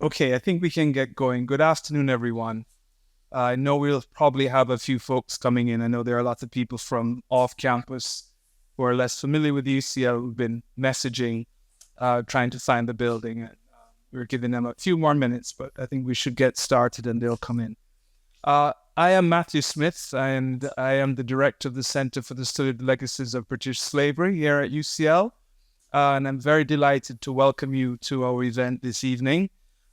Okay, I think we can get going. Good afternoon, everyone. I know we'll probably have a few folks coming in. I know there are lots of people from off campus who are less familiar with UCL who've been messaging, trying to find the building. And we're giving them a few more minutes, but I think we should get started and they'll come in. I am Matthew Smith, and I am the director of the Centre for the Study of the Legacies of British Slavery here at UCL. And I'm very delighted to welcome you to our event this evening.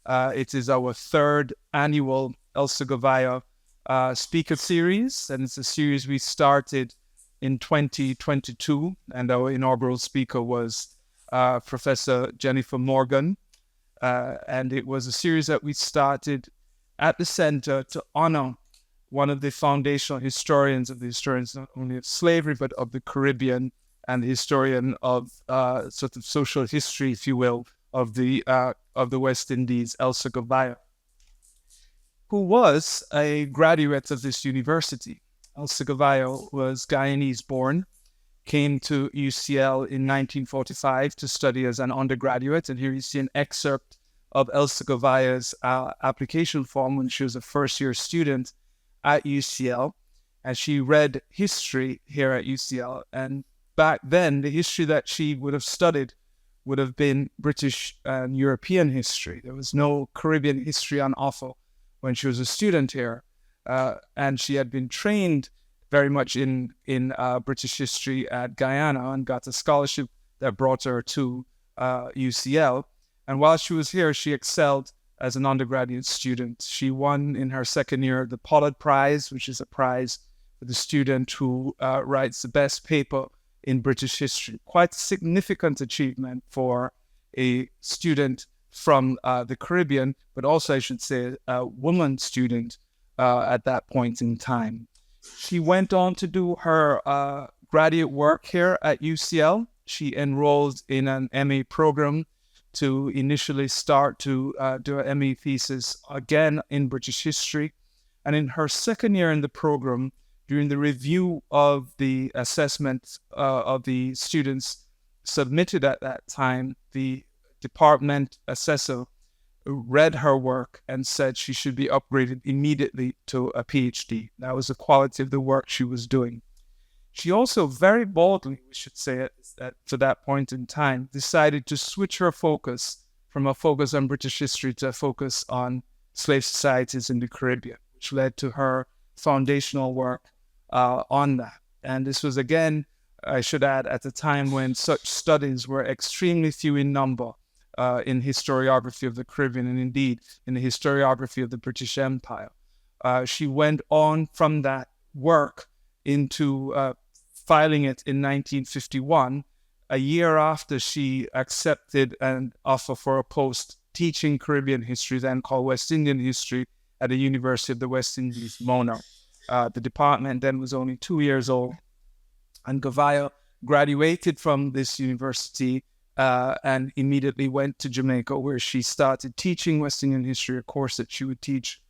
It is our third annual Elsa Goveia speaker series, and it's a series we started in 2022, and our inaugural speaker was Professor Jennifer Morgan. And it was a series that we started at the Centre to honor one of the foundational historians not only of slavery, but of the Caribbean, and the historian of sort of social history, if you will, of the West Indies, Elsa Goveia, who was a graduate of this university. Elsa Goveia was Guyanese born, came to UCL in 1945 to study as an undergraduate, and here you see an excerpt of Elsa Goveia's application form when she was a first-year student at UCL, and she read history here at UCL. And back then, the history that she would have studied would have been British and European history. There was no Caribbean history on offer when she was a student here. And she had been trained very much in British history at Guyana and got a scholarship that brought her to UCL. And while she was here, she excelled as an undergraduate student. She won in her second year the Pollard Prize, which is a prize for the student who writes the best paper in British history. Quite a significant achievement for a student from the Caribbean, but also, I should say, a woman student at that point in time. She went on to do her graduate work here at UCL. She enrolled in an MA program to initially start to do an MA thesis again in British history. And in her second year in the program, during the review of the assessment of the students submitted at that time, the department assessor read her work and said she should be upgraded immediately to a PhD. That was the quality of the work she was doing. She also very boldly, we should say, to that point in time, decided to switch her focus from a focus on British history to a focus on slave societies in the Caribbean, which led to her foundational work on that. And this was, again, I should add, at a time when such studies were extremely few in number in historiography of the Caribbean, and indeed in the historiography of the British Empire. She went on from that work into filing it in 1951, a year after she accepted an offer for a post teaching Caribbean history, then called West Indian history, at the University of the West Indies, Mona. The department then was only 2 years old, and Goveia graduated from this university and immediately went to Jamaica, where she started teaching West Indian history, a course that she would teach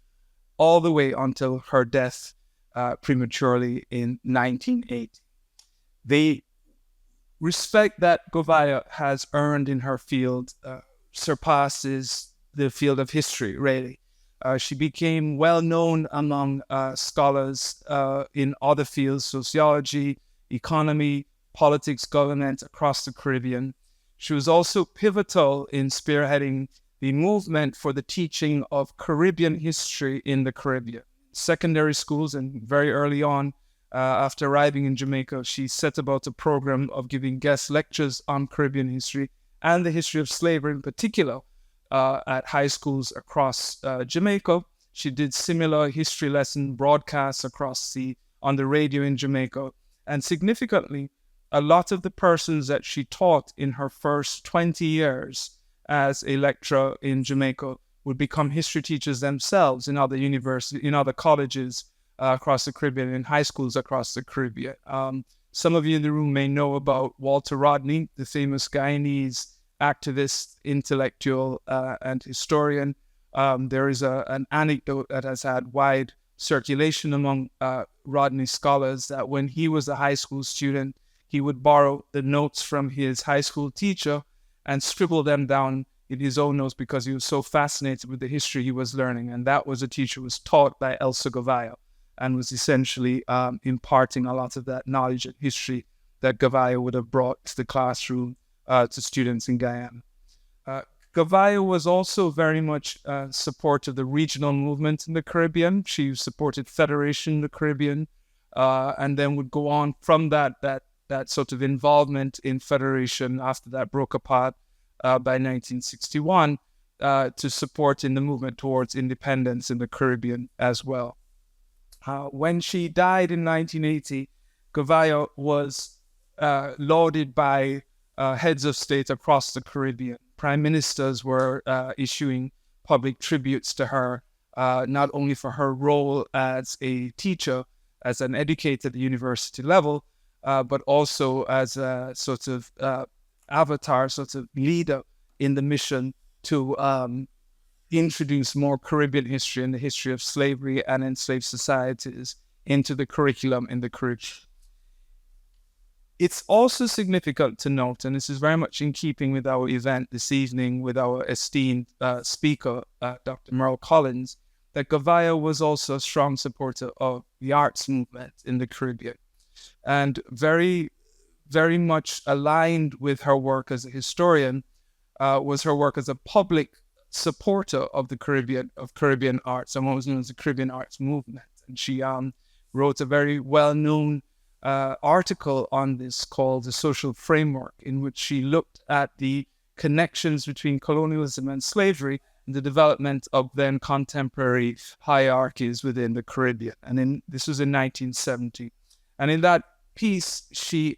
all the way until her death prematurely in 1980. The respect that Goveia has earned in her field surpasses the field of history, really. She became well known among scholars in other fields, sociology, economy, politics, government across the Caribbean. She was also pivotal in spearheading the movement for the teaching of Caribbean history in the Caribbean. Secondary schools, and very early on, after arriving in Jamaica, she set about a program of giving guest lectures on Caribbean history and the history of slavery in particular at high schools across Jamaica. She did similar history lesson broadcasts on the radio in Jamaica. And significantly, a lot of the persons that she taught in her first 20 years as a lecturer in Jamaica would become history teachers themselves in other universities, in other colleges across the Caribbean, in high schools across the Caribbean. Some of you in the room may know about Walter Rodney, the famous Guyanese activist, intellectual, and historian. There is an anecdote that has had wide circulation among Rodney scholars that when he was a high school student, he would borrow the notes from his high school teacher and scribble them down in his own notes because he was so fascinated with the history he was learning. And that was a teacher who was taught by Elsa Goveia and was essentially imparting a lot of that knowledge and history that Goveia would have brought to the classroom to students in Guyana. Goveia was also very much supportive of the regional movement in the Caribbean. She supported Federation in the Caribbean, and then would go on from that sort of involvement in Federation after that broke apart by 1961 to support in the movement towards independence in the Caribbean as well. When she died in 1980, Goveia was lauded by heads of state across the Caribbean. Prime ministers were issuing public tributes to her, not only for her role as a teacher, as an educator at the university level, but also as a sort of avatar, sort of leader in the mission to introduce more Caribbean history and the history of slavery and enslaved societies into the curriculum in the Caribbean. It's also significant to note, and this is very much in keeping with our event this evening with our esteemed speaker, Dr. Merle Collins, that Goveia was also a strong supporter of the arts movement in the Caribbean, and very, very much aligned with her work as a historian was her work as a public supporter of the Caribbean arts, and what was known as the Caribbean arts movement. And she wrote a very well-known article on this called The Social Framework, in which she looked at the connections between colonialism and slavery and the development of then contemporary hierarchies within the Caribbean. And this was in 1970. And in that piece, she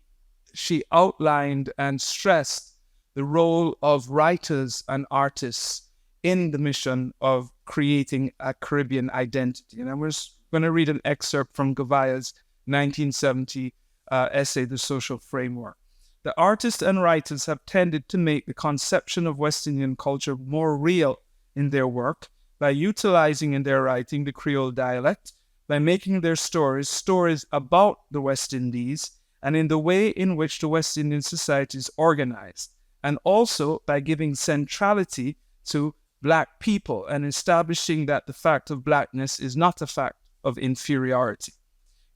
outlined and stressed the role of writers and artists in the mission of creating a Caribbean identity. And I was going to read an excerpt from Goveia's 1970 essay, The Social Framework. The artists and writers have tended to make the conception of West Indian culture more real in their work by utilizing in their writing the Creole dialect, by making their stories about the West Indies and in the way in which the West Indian society is organized, and also by giving centrality to Black people and establishing that the fact of Blackness is not a fact of inferiority.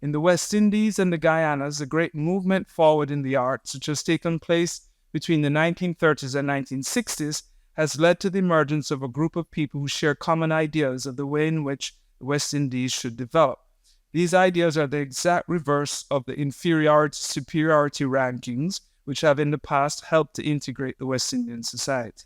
In the West Indies and the Guyanas, a great movement forward in the arts, which has taken place between the 1930s and 1960s, has led to the emergence of a group of people who share common ideas of the way in which the West Indies should develop. These ideas are the exact reverse of the inferiority-superiority rankings, which have in the past helped to integrate the West Indian society.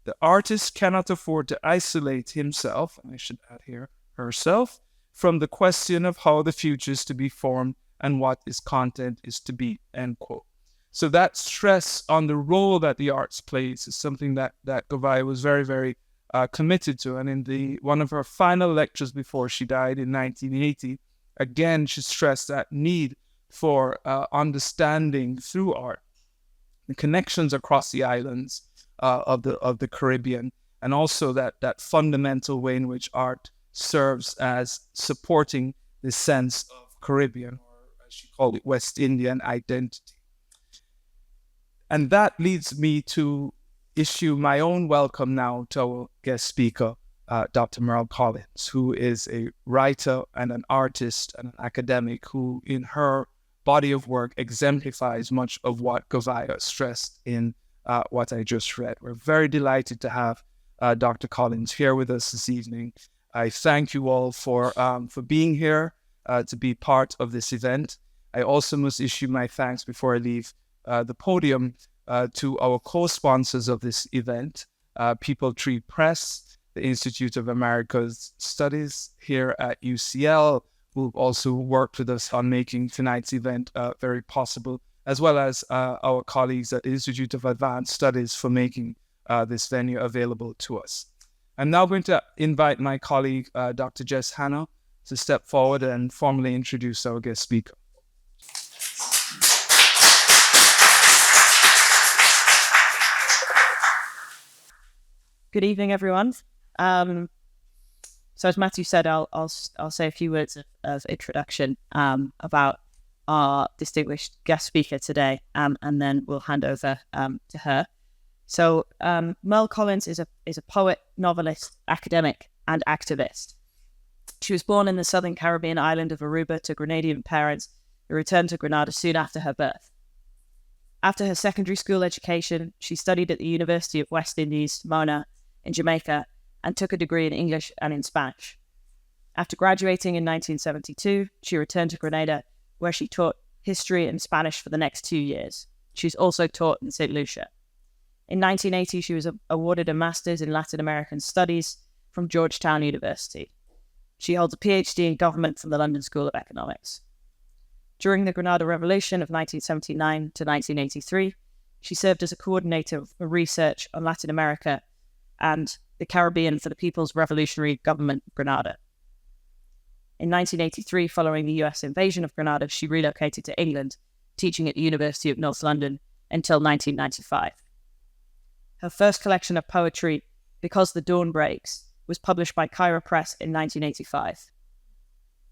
The artist cannot afford to isolate himself, and I should add here, herself, from the question of how the future is to be formed and what its content is to be, end quote. So that stress on the role that the arts plays is something that Goveia was very, very committed to. And in one of her final lectures before she died in 1980, again, she stressed that need for understanding through art the connections across the islands of the Caribbean, and also that fundamental way in which art serves as supporting the sense of Caribbean, or as she called it, West Indian identity. And that leads me to issue my own welcome now to our guest speaker, Dr. Merle Collins, who is a writer and an artist and an academic who, in her body of work, exemplifies much of what Goveia stressed in what I just read. We're very delighted to have Dr. Collins here with us this evening. I thank you all for being here to be part of this event. I also must issue my thanks before I leave the podium to our co-sponsors of this event, Peepal Tree Press, the Institute of America's Studies here at UCL, who've also worked with us on making tonight's event very possible, as well as our colleagues at the Institute of Advanced Studies for making this venue available to us. I'm now going to invite my colleague, Dr. Jess Hanna, to step forward and formally introduce our guest speaker. Good evening, everyone. So as Matthew said, I'll say a few words of introduction about our distinguished guest speaker today, and then we'll hand over to her. So Merle Collins is a poet, novelist, academic, and activist. She was born in the southern Caribbean island of Aruba to Grenadian parents who returned to Grenada soon after her birth. After her secondary school education, she studied at the University of West Indies, Mona, in Jamaica, and took a degree in English and in Spanish. After graduating in 1972, she returned to Grenada, where she taught history and Spanish for the next 2 years. She's also taught in St. Lucia. In 1980, she was awarded a Master's in Latin American Studies from Georgetown University. She holds a PhD in government from the London School of Economics. During the Grenada Revolution of 1979 to 1983, she served as a coordinator for research on Latin America and the Caribbean for the People's Revolutionary Government of Grenada. In 1983, following the US invasion of Grenada, she relocated to England, teaching at the University of North London until 1995. Her first collection of poetry, Because the Dawn Breaks, was published by Cairo Press in 1985.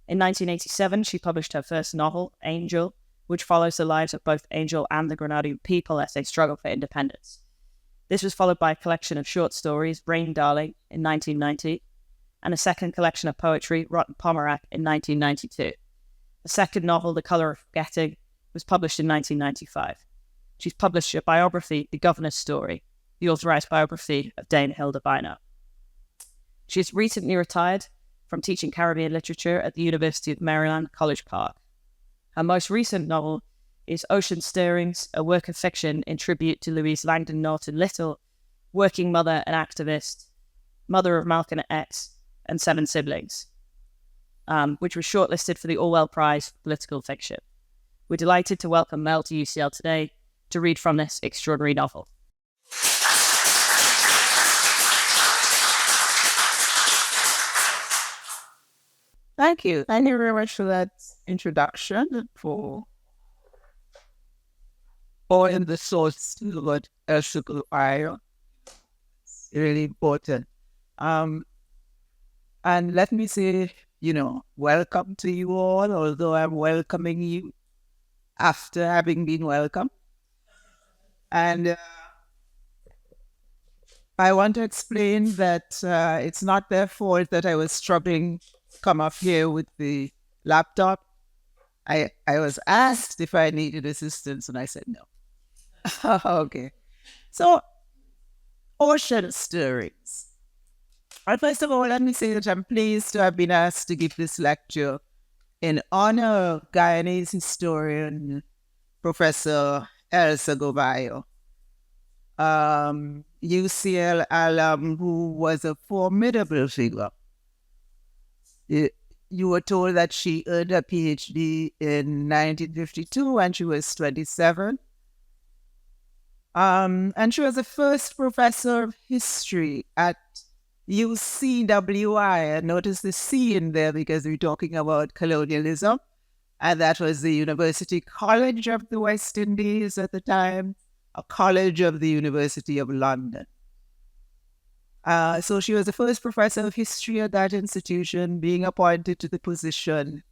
In 1987, she published her first novel, Angel, which follows the lives of both Angel and the Grenadian people as they struggle for independence. This was followed by a collection of short stories, Rain Darling, in 1990, and a second collection of poetry, Rotten Pomerac, in 1992. The second novel, The Colour of Forgetting, was published in 1995. She's published a biography, The Governor's Story, the authorised biography of Dame Hilda Bino. She has recently retired from teaching Caribbean literature at the University of Maryland, College Park. Her most recent novel is Ocean Stirrings, a work of fiction in tribute to Louise Little, working mother and activist, mother of Malcolm X and 7 siblings, which was shortlisted for the Orwell Prize for political fiction. We're delighted to welcome Mel to UCL today to read from this extraordinary novel. Thank you. Thank you very much for that introduction, for in the source to what Elsa V. It's really important. And let me say, welcome to you all, although I'm welcoming you after having been welcomed. And I want to explain that it's not their fault that I was struggling to come up here with the laptop. I was asked if I needed assistance, and I said no. Okay. So, Ocean Stirrings. And first of all, let me say that I'm pleased to have been asked to give this lecture in honor of Guyanese historian Professor Elsa Goveia, UCL alum who was a formidable figure. You were told that she earned a PhD in 1952 when she was 27. And she was the first professor of history at UCWI. And notice the C in there because we're talking about colonialism. And that was the University College of the West Indies at the time, a college of the University of London. So she was the first professor of history at that institution, being appointed to the position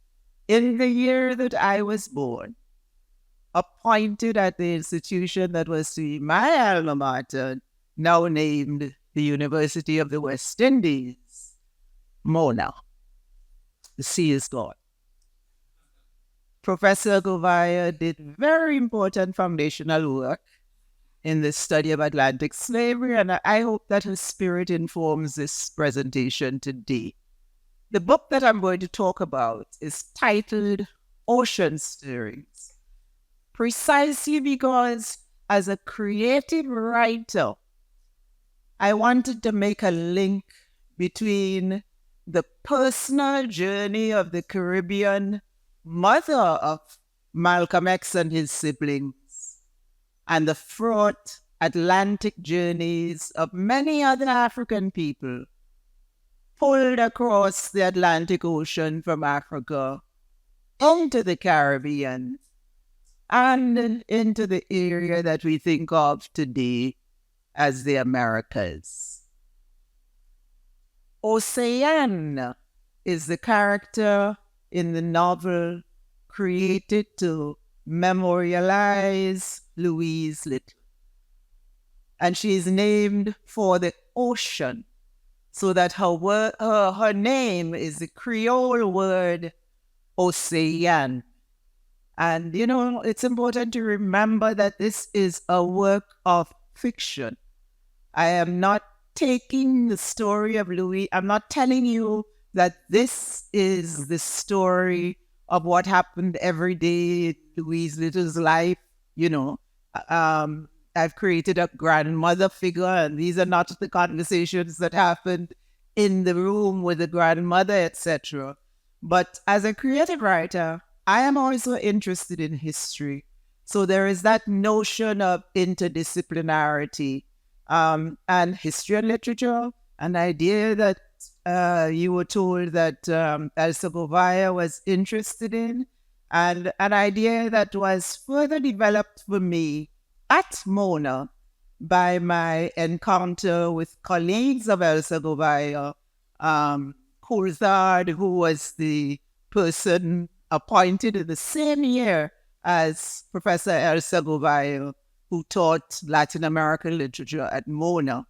in the year that I was born. Appointed at the institution that was to be my alma mater, now named the University of the West Indies, Mona. The C is gone. Professor Goveia did very important foundational work in the study of Atlantic slavery, and I hope that her spirit informs this presentation today. The book that I'm going to talk about is titled Ocean Stirrings, precisely because as a creative writer, I wanted to make a link between the personal journey of the Caribbean mother of Malcolm X and his siblings and the fraught Atlantic journeys of many other African people pulled across the Atlantic Ocean from Africa into the Caribbean and into the area that we think of today as the Americas. Ocean is the character in the novel created to memorialize Louise Little. and she is named for the ocean. So that her name is the Creole word Ocean. And, it's important to remember that this is a work of fiction. I am not taking the story of Louis. I'm not telling you that this is the story of what happened every day in Louise Little's life. I've created a grandmother figure, and these are not the conversations that happened in the room with the grandmother, etc. But as a creative writer, I am also interested in history. So there is that notion of interdisciplinarity, and history and literature, an idea that you were told that Elsa Goveia was interested in, and an idea that was further developed for me at Mona by my encounter with colleagues of Elsa Goveia, Coulthard, who was the person appointed in the same year as Professor Elsa Goveia, who taught Latin American literature at Mona.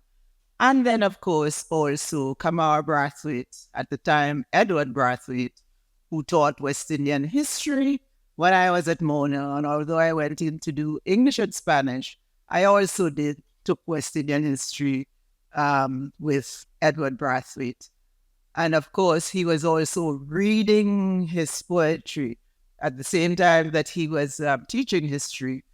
And then, of course, also Kamar Brathwaite, at the time Edward Brathwaite, who taught West Indian history when I was at Mona. And although I went in to do English and Spanish, I also took West Indian history with Edward Brathwaite. And of course, he was also reading his poetry at the same time that he was teaching history,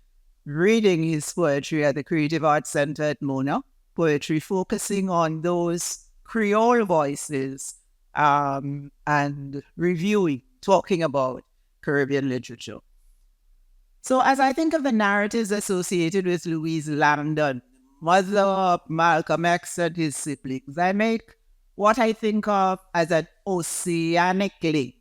reading his poetry at the Creative Arts Centre at Mona, poetry focusing on those Creole voices, and reviewing, talking about Caribbean literature. So as I think of the narratives associated with Louise Langdon, mother of Malcolm X and his siblings, I make what I think of as an oceanic link.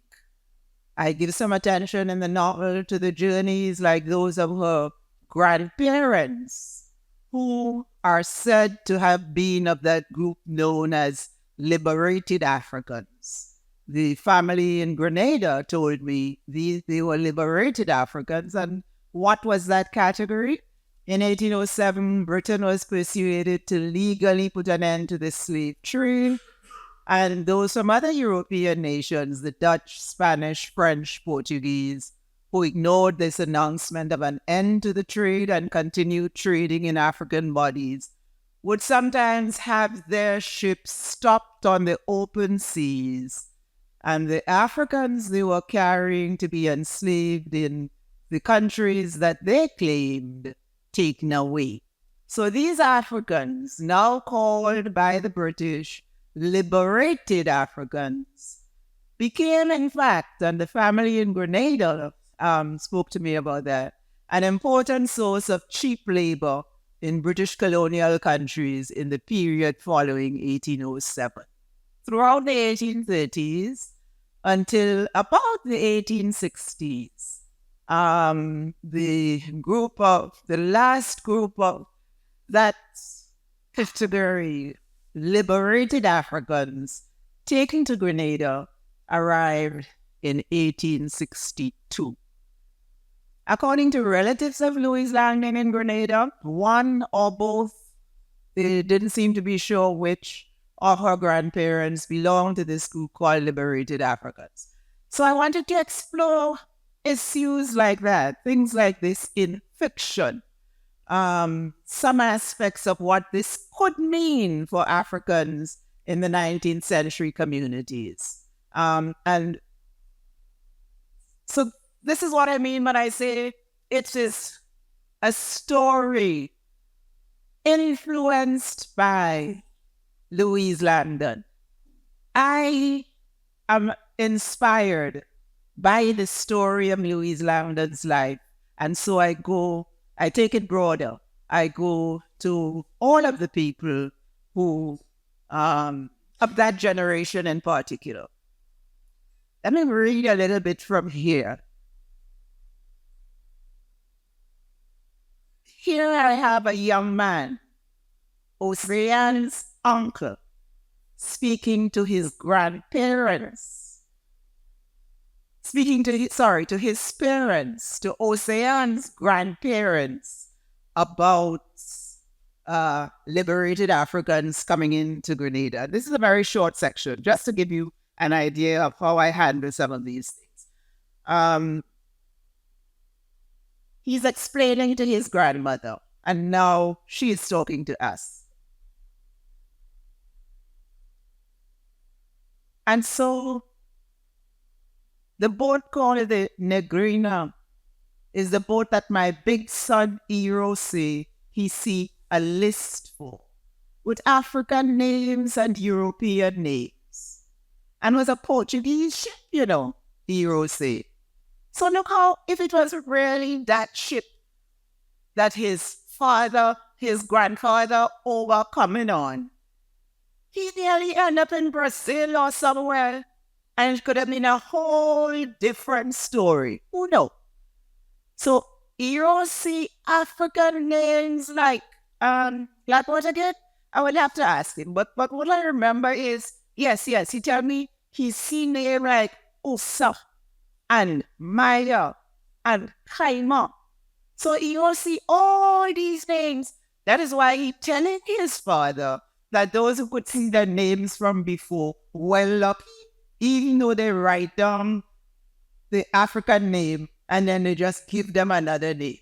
I give some attention in the novel to the journeys like those of her grandparents, who are said to have been of that group known as liberated Africans. The family in Grenada told me they were liberated Africans. And what was that category? In 1807, Britain was persuaded to legally put an end to the slave trade. And those from other European nations, the Dutch, Spanish, French, Portuguese, who ignored this announcement of an end to the trade and continued trading in African bodies, would sometimes have their ships stopped on the open seas, and the Africans they were carrying to be enslaved in the countries that they claimed taken away. So these Africans, now called by the British liberated Africans, became, in fact, and the family in Grenada spoke to me about that, an important source of cheap labor in British colonial countries in the period following 1807. Throughout the 1830s until about the 1860s, the last group of that category, liberated Africans taken to Grenada, arrived in 1862. According to relatives of Louise Langdon in Grenada, one or both, they didn't seem to be sure which, of her grandparents belonged to this group called liberated Africans. So I wanted to explore issues like that, things like this in fiction, some aspects of what this could mean for Africans in the 19th century communities. And so this is what I mean when I say it is a story influenced by Louise Langdon. I am inspired by the story of Louise Langdon's life. And so I take it broader. I go to all of the people who, of that generation in particular. Let me read a little bit from here. Here I have a young man, Ocean's uncle, speaking to his grandparents, to his parents, to Ocean's grandparents about liberated Africans coming into Grenada. This is a very short section, just to give you an idea of how I handle some of these things. He's explaining to his grandmother, and now she is talking to us. And so the boat called the Negrina is the boat that my big son Hero say he see a list for, with African names and European names. And was a Portuguese ship, Hero say. So look how, if it was really that ship that his grandfather over coming on, he nearly ended up in Brazil or somewhere, and it could have been a whole different story. Who knows? So you don't see African names like what again? I would have to ask him. But what I remember is, yes, he told me he's seen names like Osa and Maya and Kaima. So you don't see all these names. That is why he telling his father that those who could see their names from before were lucky, even though they write down the African name and then they just give them another name.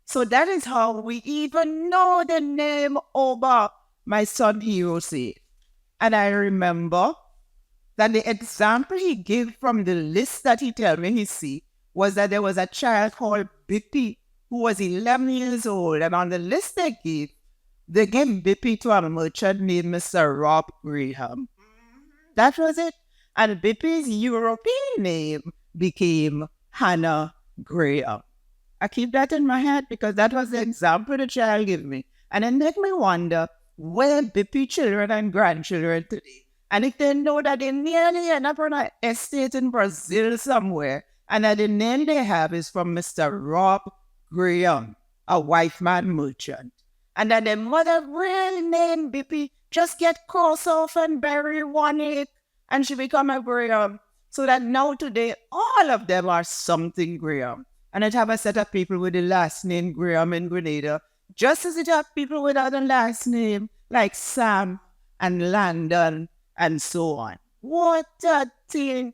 So that is how we even know the name Oba, my son Hero said. And I remember that the example he gave from the list that he told me he see was that there was a child called Bippy who was 11 years old, and on the list they gave Bippy to a merchant named Mr. Rob Graham. That was it. And Bippy's European name became Hannah Graham. I keep that in my head because that was the example the child gave me. And it made me wonder where Bippy children and grandchildren today. And if they know that they nearly end up on an estate in Brazil somewhere, and that the name they have is from Mr. Rob Graham, a white man merchant. And that their mother really named Bippy just get cross off and bury one egg, and she become a Graham. So that now today, all of them are something Graham. And it have a set of people with the last name Graham in Grenada, just as it have people with other last name like Sam and Landon and so on. What a thing.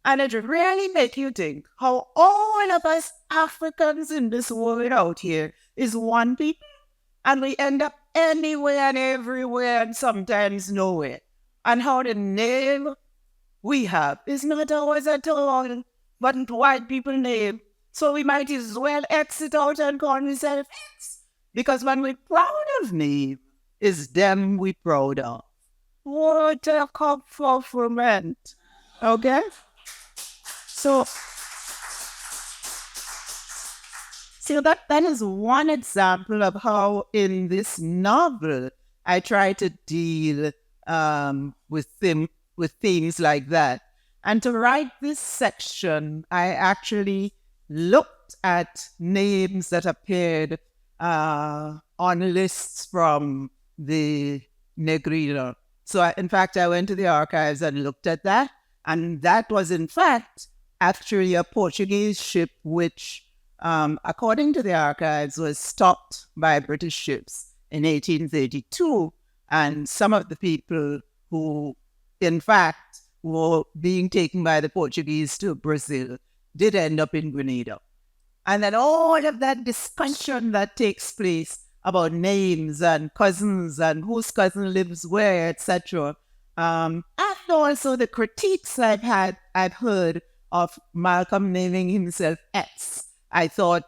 And it really make you think how all of us Africans in this world out here is one people, and we end up anywhere and everywhere and sometimes nowhere. And how the name we have is not always at all, but white people name. So we might as well exit out and call ourselves X. Because when we're proud of name, it's them we proud of. What a compliment. Okay? So that is one example of how in this novel I try to deal with things like that. And to write this section, I actually looked at names that appeared on lists from the Negrina. So in fact, I went to the archives and looked at that. And that was, in fact, actually a Portuguese ship which, according to the archives, was stopped by British ships in 1832. And some of the people who, in fact, were being taken by the Portuguese to Brazil did end up in Grenada. And then all of that discussion that takes place about names and cousins and whose cousin lives where, etc. And also the critiques I've heard of Malcolm naming himself X. I thought,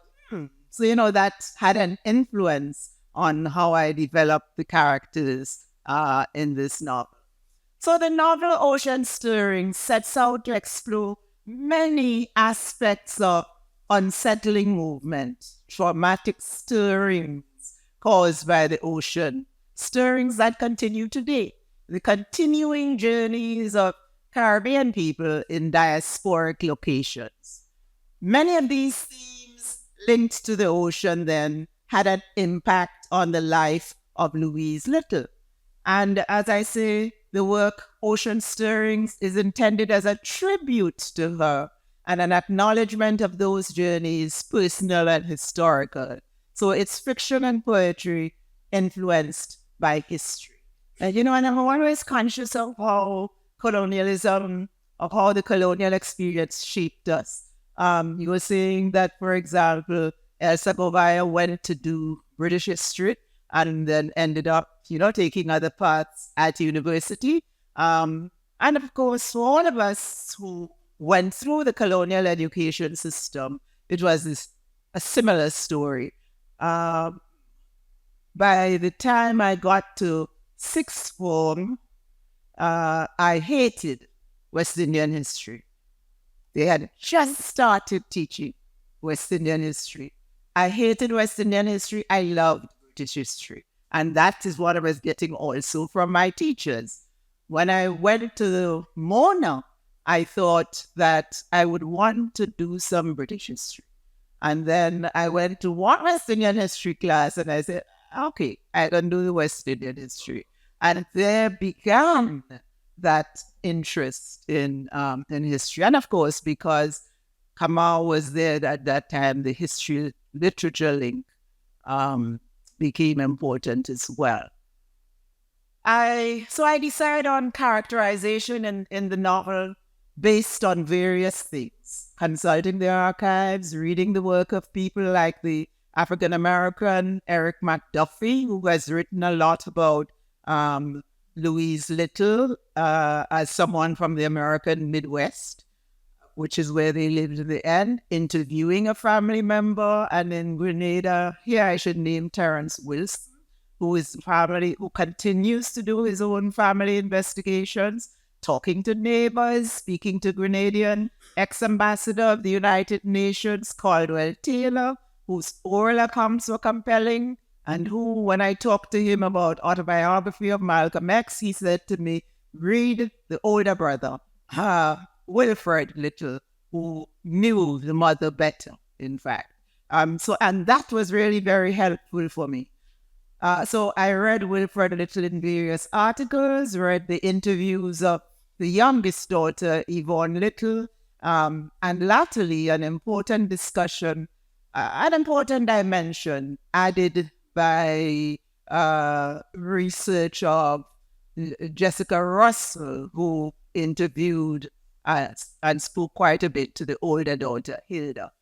so that had an influence on how I developed the characters in this novel. So the novel Ocean Stirring sets out to explore many aspects of unsettling movement, traumatic stirrings caused by the ocean, stirrings that continue today, the continuing journeys of Caribbean people in diasporic locations. Many of these themes linked to the ocean then had an impact on the life of Louise Little. And as I say, the work Ocean Stirrings is intended as a tribute to her and an acknowledgement of those journeys, personal and historical. So it's fiction and poetry influenced by history. And I'm always conscious of how colonialism, of how the colonial experience shaped us. You were saying that, for example, Elsa Goveia went to do British history and then ended up, taking other paths at university. And of course, for all of us who went through the colonial education system, it was a similar story. By the time I got to sixth form, I hated West Indian history. They had just started teaching West Indian history. I hated West Indian history. I loved British history. And that is what I was getting also from my teachers. When I went to Mona, I thought that I would want to do some British history. And then I went to one West Indian history class and I said, okay, I can do the West Indian history. And there began that interest in history. And of course, because Kamal was there at that time, the history literature link became important as well. So I decided on characterization in the novel based on various things, consulting the archives, reading the work of people like the African-American Eric McDuffie, who has written a lot about Louise Little as someone from the American Midwest, which is where they lived in the end, interviewing a family member. And in Grenada, here I should name Terrence Wilson, who continues to do his own family investigations, talking to neighbors, speaking to Grenadian ex-ambassador of the United Nations, Caldwell Taylor, whose oral accounts were compelling, and who, when I talked to him about autobiography of Malcolm X, he said to me, read the older brother, Wilfred Little, who knew the mother better, in fact. And that was really very helpful for me. So I read Wilfred Little in various articles, read the interviews of the youngest daughter, Yvonne Little, and latterly an important dimension added by research of Jessica Russell, who interviewed and spoke quite a bit to the older daughter, Hilda.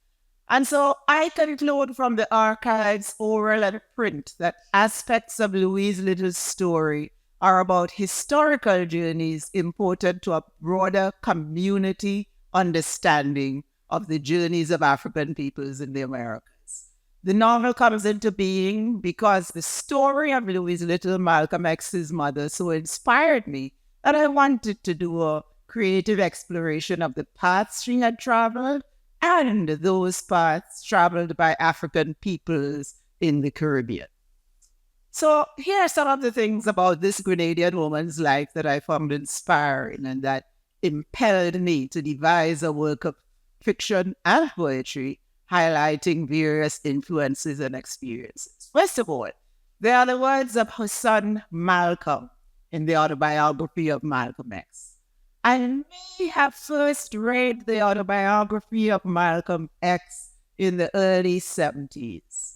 And so I conclude from the archives, oral and print, that aspects of Louise Little's story are about historical journeys important to a broader community understanding of the journeys of African peoples in the Americas. The novel comes into being because the story of Louise Little, Malcolm X's mother, so inspired me that I wanted to do a creative exploration of the paths she had traveled and those paths traveled by African peoples in the Caribbean. So here are some of the things about this Grenadian woman's life that I found inspiring and that impelled me to devise a work of fiction and poetry highlighting various influences and experiences. First of all, there are the words of her son Malcolm in the autobiography of Malcolm X. I may have first read the autobiography of Malcolm X in the early 70s.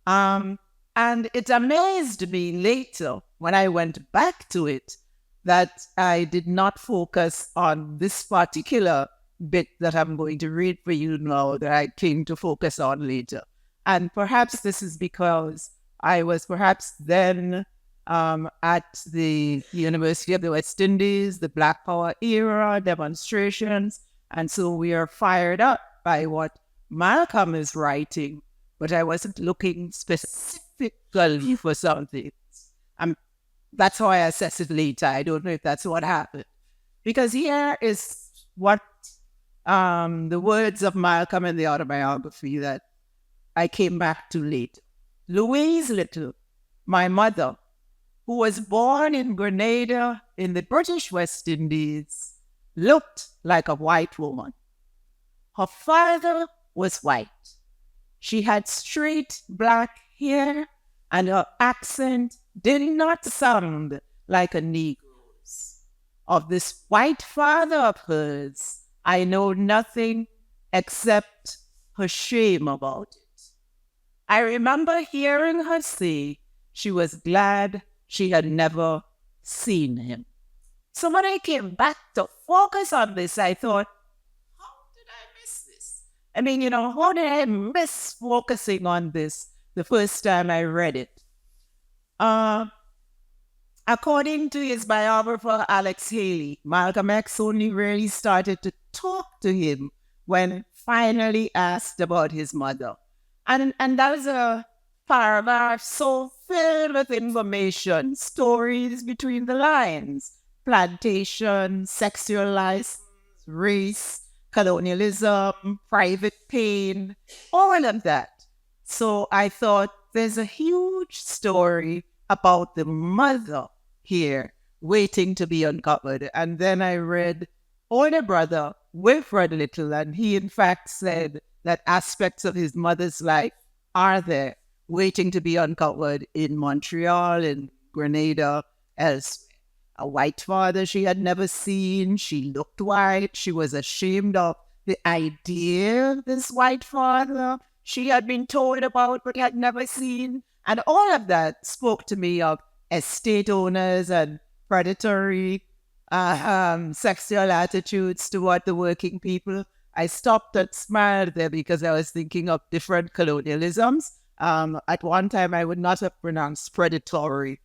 And it amazed me later when I went back to it that I did not focus on this particular bit that I'm going to read for you now that I came to focus on later. And perhaps this is because I was perhaps then at the University of the West Indies, the Black Power era, demonstrations. And so we are fired up by what Malcolm is writing, but I wasn't looking specifically for something. That's how I assess it later. I don't know if that's what happened. Because here is what the words of Malcolm in the autobiography that I came back to later. Louise Little, my mother, who was born in Grenada in the British West Indies, looked like a white woman. Her father was white. She had straight black hair, and her accent did not sound like a Negro's. Of this white father of hers, I know nothing except her shame about it. I remember hearing her say she was glad she had never seen him. So when I came back to focus on this, I thought, how did I miss this? I mean, how did I miss focusing on this the first time I read it? According to his biographer, Alex Haley, Malcolm X only really started to talk to him when finally asked about his mother. And that was a paragraph so filled with information, stories between the lines, plantation, sexual license, race, colonialism, private pain, all of that. So I thought there's a huge story about the mother here waiting to be uncovered. And then I read Older Brother, Wilfred Little, and he in fact said that aspects of his mother's life are there waiting to be uncovered in Montreal, in Grenada, elsewhere. A white father she had never seen. She looked white. She was ashamed of the idea of this white father she had been told about but had never seen. And all of that spoke to me of estate owners and predatory sexual attitudes toward the working people. I stopped and smiled there because I was thinking of different colonialisms. At one time, I would not have pronounced predatory.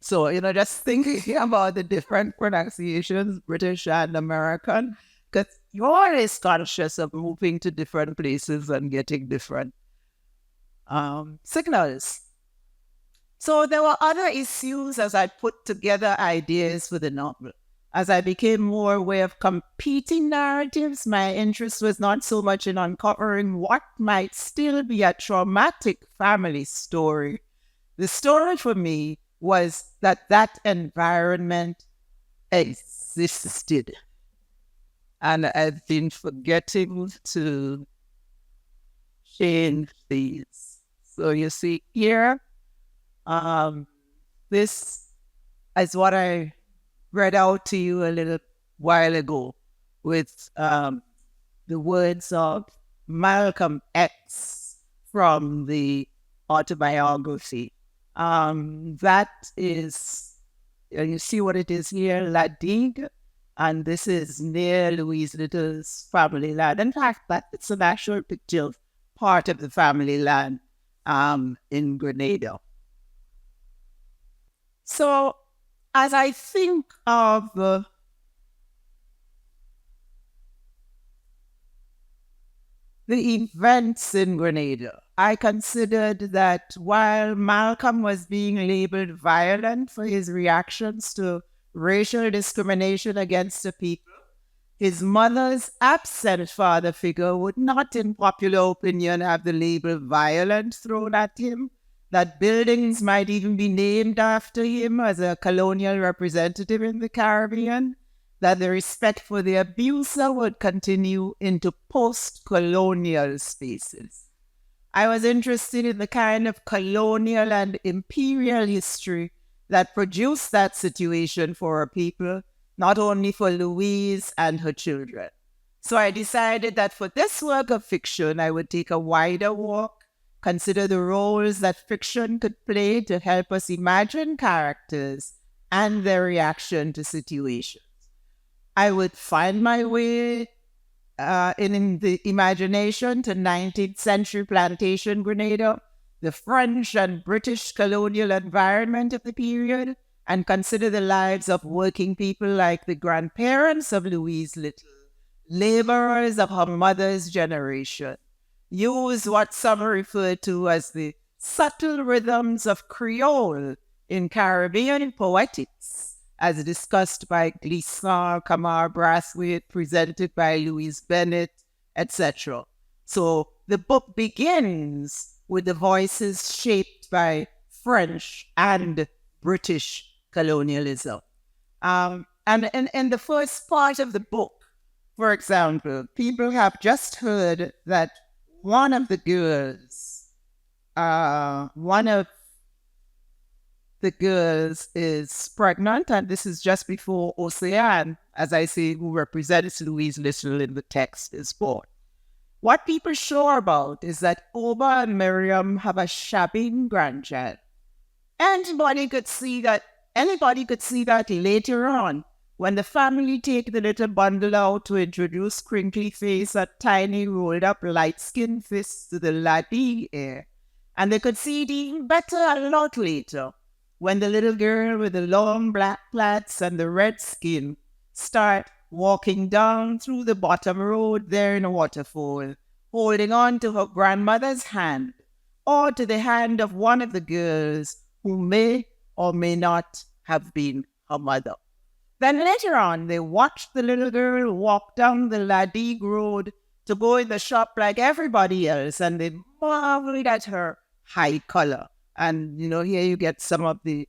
So, just thinking about the different pronunciations, British and American, because you're always conscious of moving to different places and getting different signals. So there were other issues as I put together ideas for the novel. As I became more aware of competing narratives, my interest was not so much in uncovering what might still be a traumatic family story. The story for me was that environment existed. And I've been forgetting to change these. So you see here, this is what I read out to you a little while ago with the words of Malcolm X from the autobiography. That is, you see what it is here, La Digue, and this is near Louise Little's family land. In fact, it's an actual picture of part of the family land in Grenada. So, as I think of the events in Grenada, I considered that while Malcolm was being labeled violent for his reactions to racial discrimination against the people, his mother's absent father figure would not, in popular opinion, have the label violent thrown at him, that buildings might even be named after him as a colonial representative in the Caribbean, that the respect for the abuser would continue into post-colonial spaces. I was interested in the kind of colonial and imperial history that produced that situation for our people, not only for Louise and her children. So I decided that for this work of fiction, I would take a wider walk, consider the roles that fiction could play to help us imagine characters and their reaction to situations. I would find my way in the imagination to 19th century plantation Grenada, the French and British colonial environment of the period, and consider the lives of working people like the grandparents of Louise Little, laborers of her mother's generation. Use what some refer to as the subtle rhythms of Creole in Caribbean poetics, as discussed by Glissant, Kamar Brathwaite, presented by Louise Bennett, etc. So the book begins with the voices shaped by French and British colonialism. And in the first part of the book, for example, people have just heard that one of the girls is pregnant, and this is just before Océane, as I say, who represents Louise Little in the text, is born. What people sure about is that Oba and Miriam have a shabby grandchild. anybody could see that later on when the family take the little bundle out to introduce crinkly face and tiny rolled up light-skinned fists to the laddie air. And they could see it even better a lot later when the little girl with the long black plaits and the red skin start walking down through the bottom road there in a waterfall, holding on to her grandmother's hand or to the hand of one of the girls who may or may not have been her mother. Then later on, they watched the little girl walk down the Ladig road to go in the shop like everybody else, and they marveled at her high color. And, here you get some of the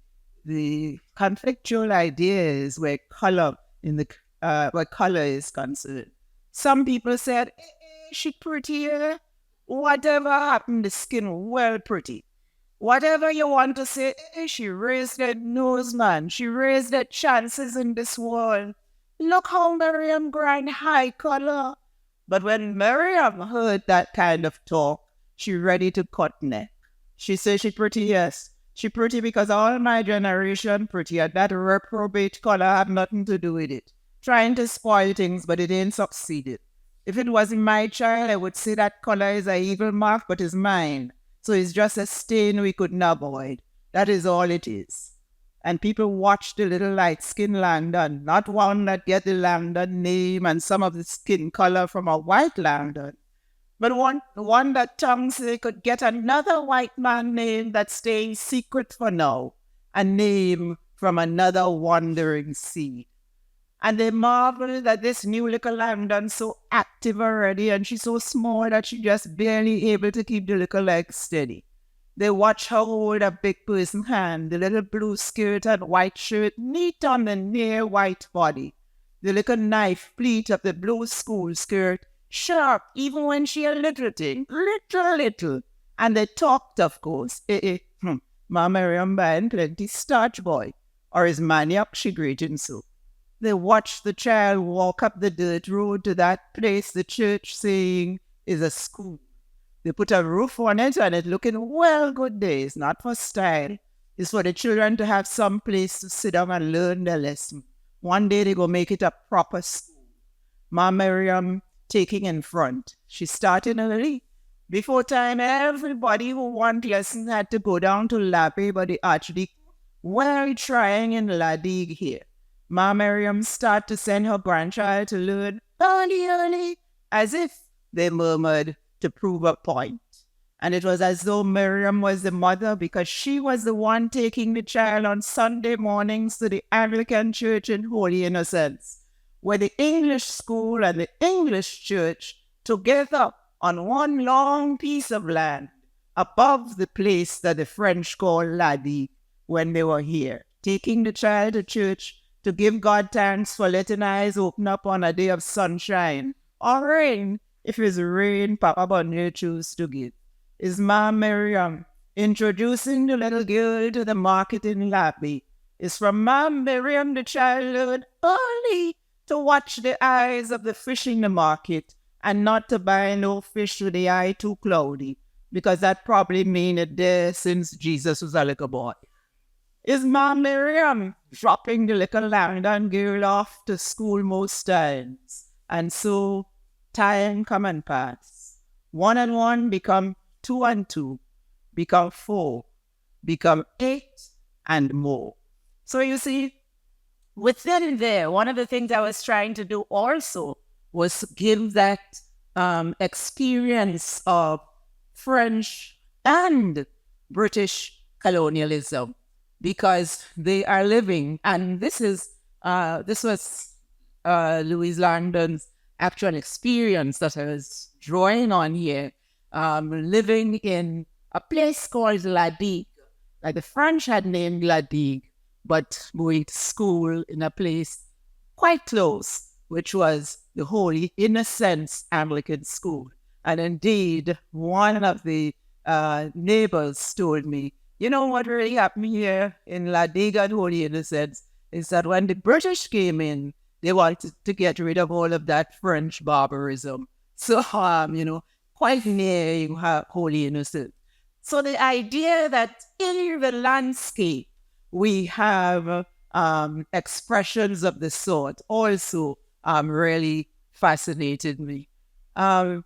conflictual ideas where color is concerned. Some people said, she prettier. Whatever happened, the skin well pretty. Whatever you want to say, she raised that nose, man. She raised the chances in this world. Look how Miriam grind high color. But when Miriam heard that kind of talk, she ready to cut neck. She said she pretty, yes. She pretty because all my generation pretty, and that reprobate color had nothing to do with it. Trying to spoil things, but it ain't succeeded. If it wasn't my child, I would say that color is an evil mark, but it's mine. So it's just a stain we couldn't avoid. That is all it is. And people watch the little light-skinned Langdon, not one that get the Langdon name and some of the skin color from a white Langdon, but one that tongues they could get another white man name that stays secret for now, a name from another wandering sea. And they marvel that this new little Langdon's so active already, and she's so small that she's just barely able to keep the little legs steady. They watch her hold a big person's hand, the little blue skirt and white shirt neat on the near white body, the little knife pleat of the blue school skirt, sharp even when she a little thing, little. And they talked, of course. Ma Miriam buying plenty starch, boy, or is maniac she greeting so. They watched the child walk up the dirt road to that place the church saying is a school. They put a roof on it and it looking well good days, not for style. It's for the children to have some place to sit down and learn their lesson. One day they go make it a proper school. Ma Miriam taking in front. She started early. Before time, everybody who want lesson had to go down to Lappe, but the archdeacon well trying in Ladig here. Ma Miriam start to send her grandchild to learn early, as if, they murmured, to prove a point. And it was as though Miriam was the mother because she was the one taking the child on Sunday mornings to the Anglican Church in Holy Innocents, where the English school and the English church together on one long piece of land above the place that the French called Ladig when they were here, taking the child to church to give God thanks for letting eyes open up on a day of sunshine, or rain, if it's rain Papa Bunny choose to give. Is Ma Miriam introducing the little girl to the market in Lappe. Is from Ma Miriam the child learned early to watch the eyes of the fish in the market and not to buy no fish with the eye too cloudy, because that probably mean it there since Jesus was a little boy. Is Ma Miriam dropping the little Langdon girl off to school most times? And so time come and pass. 1 and 1 become 2 and 2, become 4, become 8 and more. So you see, within there, one of the things I was trying to do also was give that experience of French and British colonialism, because they are living, and this was Louise Langdon's actual experience that I was drawing on here, living in a place called Ladig. Like the French had named Ladig, but going to school in a place quite close, which was the Holy Innocents Anglican School. And indeed, one of the neighbors told me, you know what really happened here in Ladig and Holy Innocents is that when the British came in, they wanted to get rid of all of that French barbarism. So, quite near you have Holy Innocents. So the idea that in the landscape we have expressions of the sort also really fascinated me. So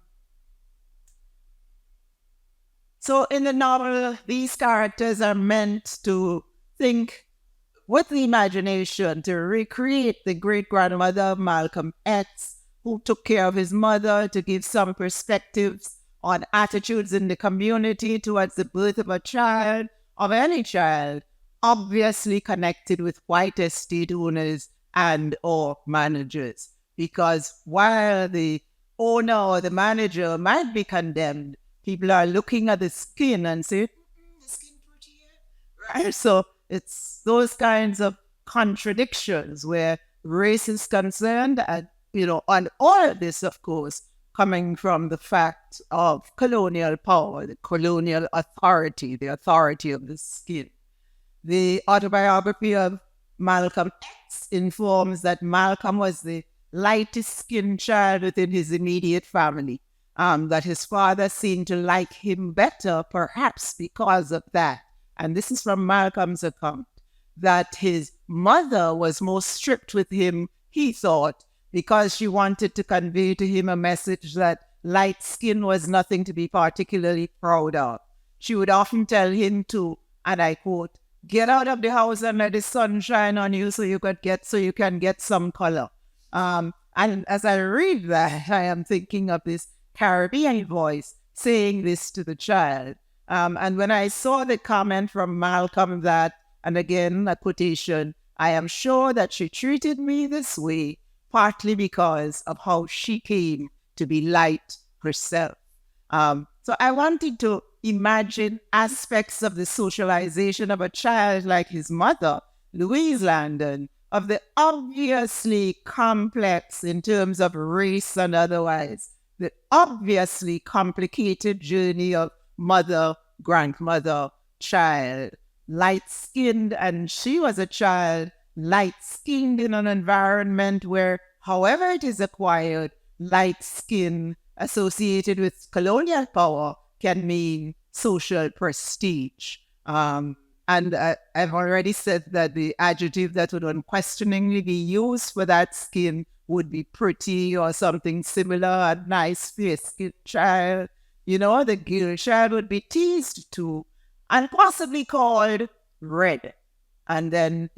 in the novel, these characters are meant to think with the imagination, to recreate the great-grandmother of Malcolm X, who took care of his mother, to give some perspectives on attitudes in the community towards the birth of a child, of any child, obviously connected with white estate owners and or managers. Because while the owner or the manager might be condemned, people are looking at the skin and say, the skin pretty, right? So it's those kinds of contradictions where race is concerned, and and all of this, of course, coming from the fact of colonial power, the colonial authority, the authority of the skin. The autobiography of Malcolm X informs that Malcolm was the lightest skinned child within his immediate family, that his father seemed to like him better, perhaps because of that. And this is from Malcolm's account, that his mother was more strict with him, he thought, because she wanted to convey to him a message that light skin was nothing to be particularly proud of. She would often tell him to, and I quote, "Get out of the house and let the sun shine on you so you can get some color." And as I read that, I am thinking of this Caribbean voice saying this to the child. And when I saw the comment from Malcolm that, and again, a quotation, "I am sure that she treated me this way partly because of how she came to be light herself." So I wanted to imagine aspects of the socialization of a child like his mother, Louise Landon, of the obviously complex in terms of race and otherwise, the obviously complicated journey of mother, grandmother, child, light-skinned, and she was a child light-skinned in an environment where, however it is acquired, light skin associated with colonial power can mean social prestige. And I've already said that the adjective that would unquestioningly be used for that skin would be pretty or something similar, a nice fair-skinned child. The girl child would be teased to and possibly called red. And then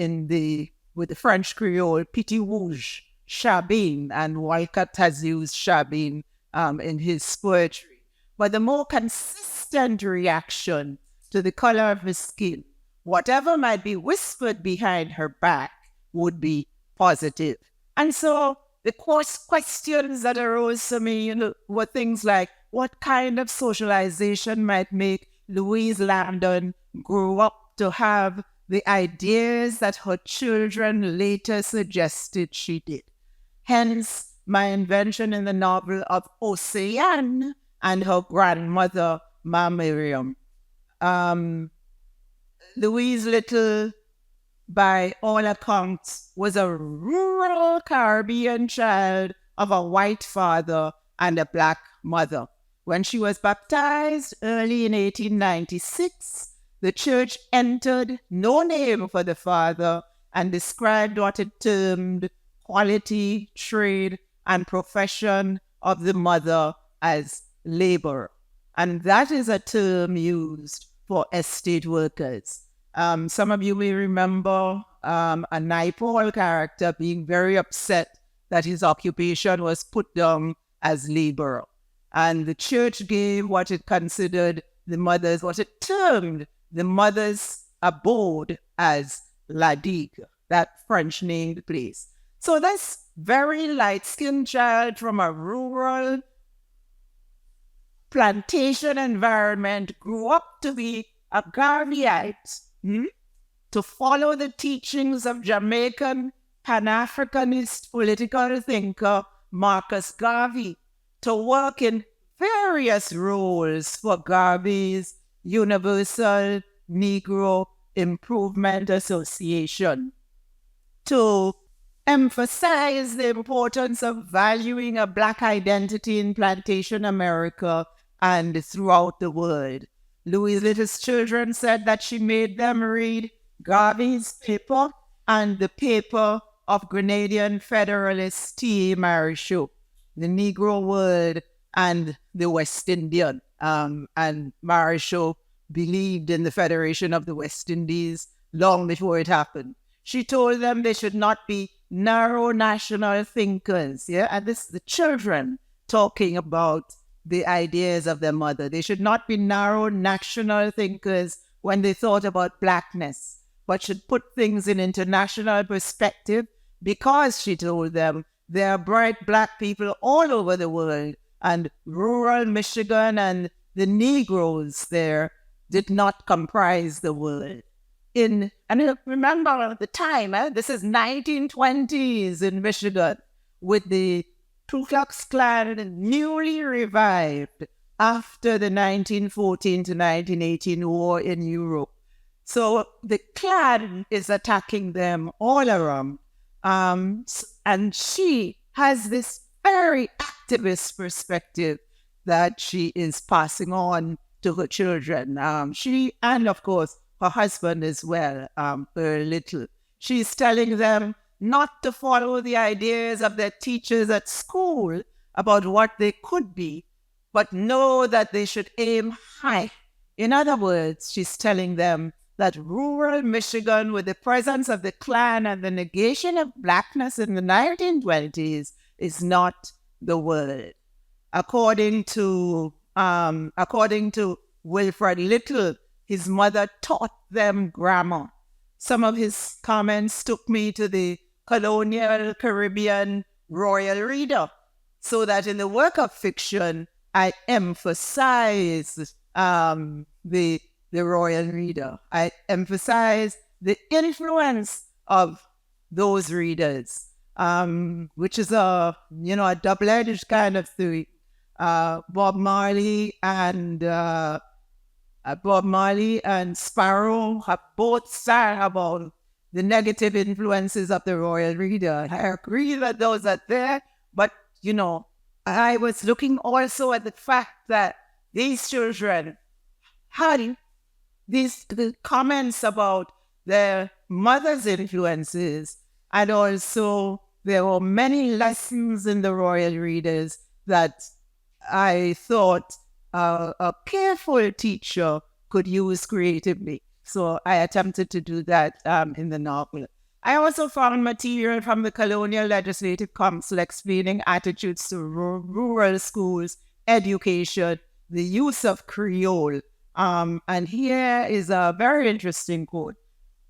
with the French Creole, petit rouge, chabine, and Walcott has used chabine in his poetry. But the more consistent reaction to the color of his skin, whatever might be whispered behind her back, would be positive. And so the questions that arose to me, were things like, what kind of socialization might make Louise Landon grow up to have the ideas that her children later suggested she did? Hence, my invention in the novel of Océane and her grandmother, Ma Miriam. Louise Little, by all accounts, was a rural Caribbean child of a white father and a black mother. When she was baptized early in 1896, the church entered no name for the father and described what it termed quality, trade, and profession of the mother as labor. And that is a term used for estate workers. Some of you may remember a Naipaul character being very upset that his occupation was put down as labor. And the church gave what it considered what it termed the mother's abode as La Digue, that French-named place. So this very light-skinned child from a rural plantation environment grew up to be a Garveyite, to follow the teachings of Jamaican Pan-Africanist political thinker Marcus Garvey, to work in various roles for Garvey's Universal Negro Improvement Association, to emphasize the importance of valuing a Black identity in plantation America and throughout the world. Louise Little's children said that she made them read Garvey's paper and the paper of Grenadian Federalist T. Marichaud, The Negro World and the West Indian. And Marichaud believed in the Federation of the West Indies long before it happened. She told them they should not be narrow national thinkers. Yeah, and this is the children talking about the ideas of their mother. They should not be narrow national thinkers when they thought about blackness, but should put things in international perspective because, she told them, there are bright black people all over the world, and rural Michigan and the Negroes there did not comprise the world. And remember at the time, this is 1920s in Michigan, with the Ku Klux Klan newly revived after the 1914 to 1918 war in Europe. So the Klan is attacking them all around. And she has this very activist perspective that she is passing on to her children. She, and of course, her husband as well, Merle Little. She's telling them not to follow the ideas of their teachers at school about what they could be, but know that they should aim high. In other words, she's telling them that rural Michigan, with the presence of the Klan and the negation of blackness in the 1920s, is not the world. According to Wilfred Little, his mother taught them grammar. Some of his comments took me to the Colonial Caribbean Royal Reader, so that in the work of fiction, I emphasize the Royal Reader. I emphasize the influence of those readers, which is a double-edged kind of theory. Bob Marley and Sparrow have both said about the negative influences of the Royal Reader. I agree that those are there, but I was looking also at the fact that these children had the comments about their mother's influences, and also there were many lessons in the Royal Readers that I thought a careful teacher could use creatively. So I attempted to do that in the novel. I also found material from the Colonial Legislative Council explaining attitudes to rural schools, education, the use of Creole. And here is a very interesting quote.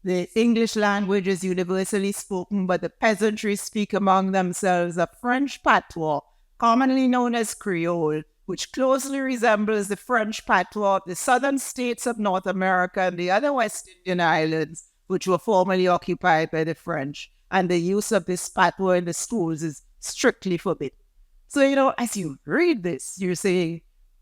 The English language is universally spoken, but the peasantry speak among themselves a French patois, commonly known as Creole, which closely resembles the French patois of the southern states of North America and the other West Indian islands, which were formerly occupied by the French. And the use of this patois in the schools is strictly forbidden. So, as you read this, you're saying,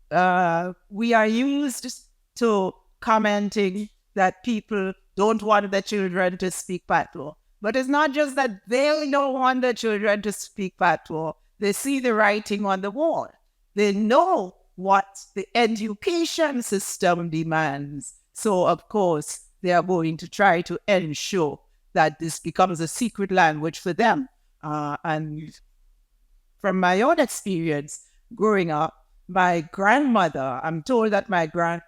we are used to commenting that people don't want their children to speak patois. But it's not just that they don't want their children to speak patois. They see the writing on the wall. They know what the education system demands. So, of course, they are going to try to ensure that this becomes a secret language for them. And from my own experience growing up, my grandmother, I'm told that my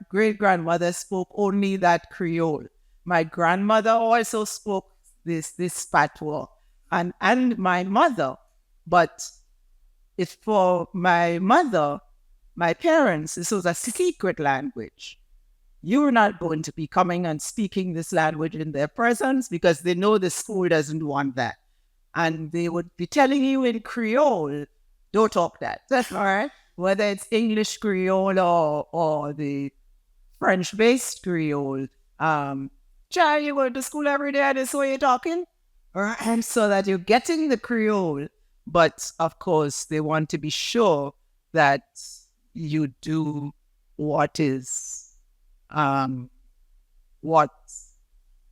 great-grandmother spoke only that Creole. My grandmother also spoke this patois, and my mother. But if for my mother, my parents, this was a secret language. You're not going to be coming and speaking this language in their presence because they know the school doesn't want that. And they would be telling you in Creole, don't talk that. That's all right. Whether it's English Creole or the French-based Creole. Child, you go to school every day and this way you're talking? All right. And so that you're getting the Creole. But, of course, they want to be sure that you do what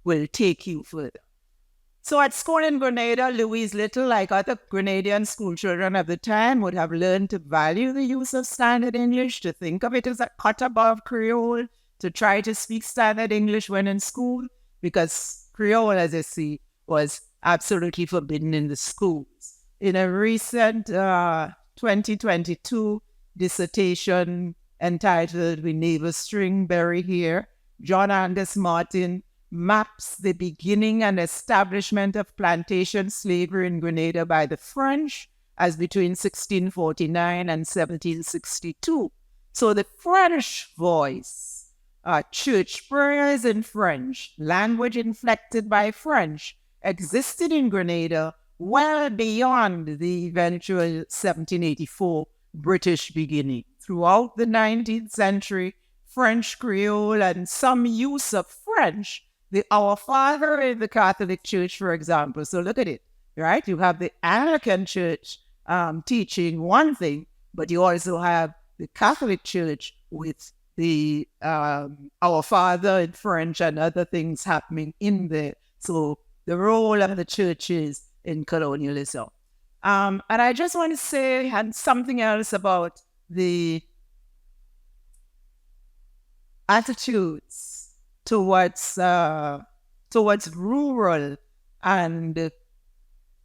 will take you further. So at school in Grenada, Louise Little, like other Grenadian school children of the time, would have learned to value the use of standard English, to think of it as a cut above Creole, to try to speak standard English when in school, because Creole, as I see, was absolutely forbidden in the schools. In a recent 2022 dissertation entitled "We Never String Berry Here," John Angus Martin maps the beginning and establishment of plantation slavery in Grenada by the French as between 1649 and 1762. So the French voice, church prayers in French, language inflected by French, existed in Grenada well beyond the eventual 1784 British beginning. Throughout the 19th century, French Creole and some use of French, Our Father in the Catholic Church, for example. So look at it, right? You have the Anglican Church teaching one thing, but you also have the Catholic Church with the Our Father in French and other things happening in there. So the role of the churches in colonialism. And I just want to say something else about the attitudes towards rural and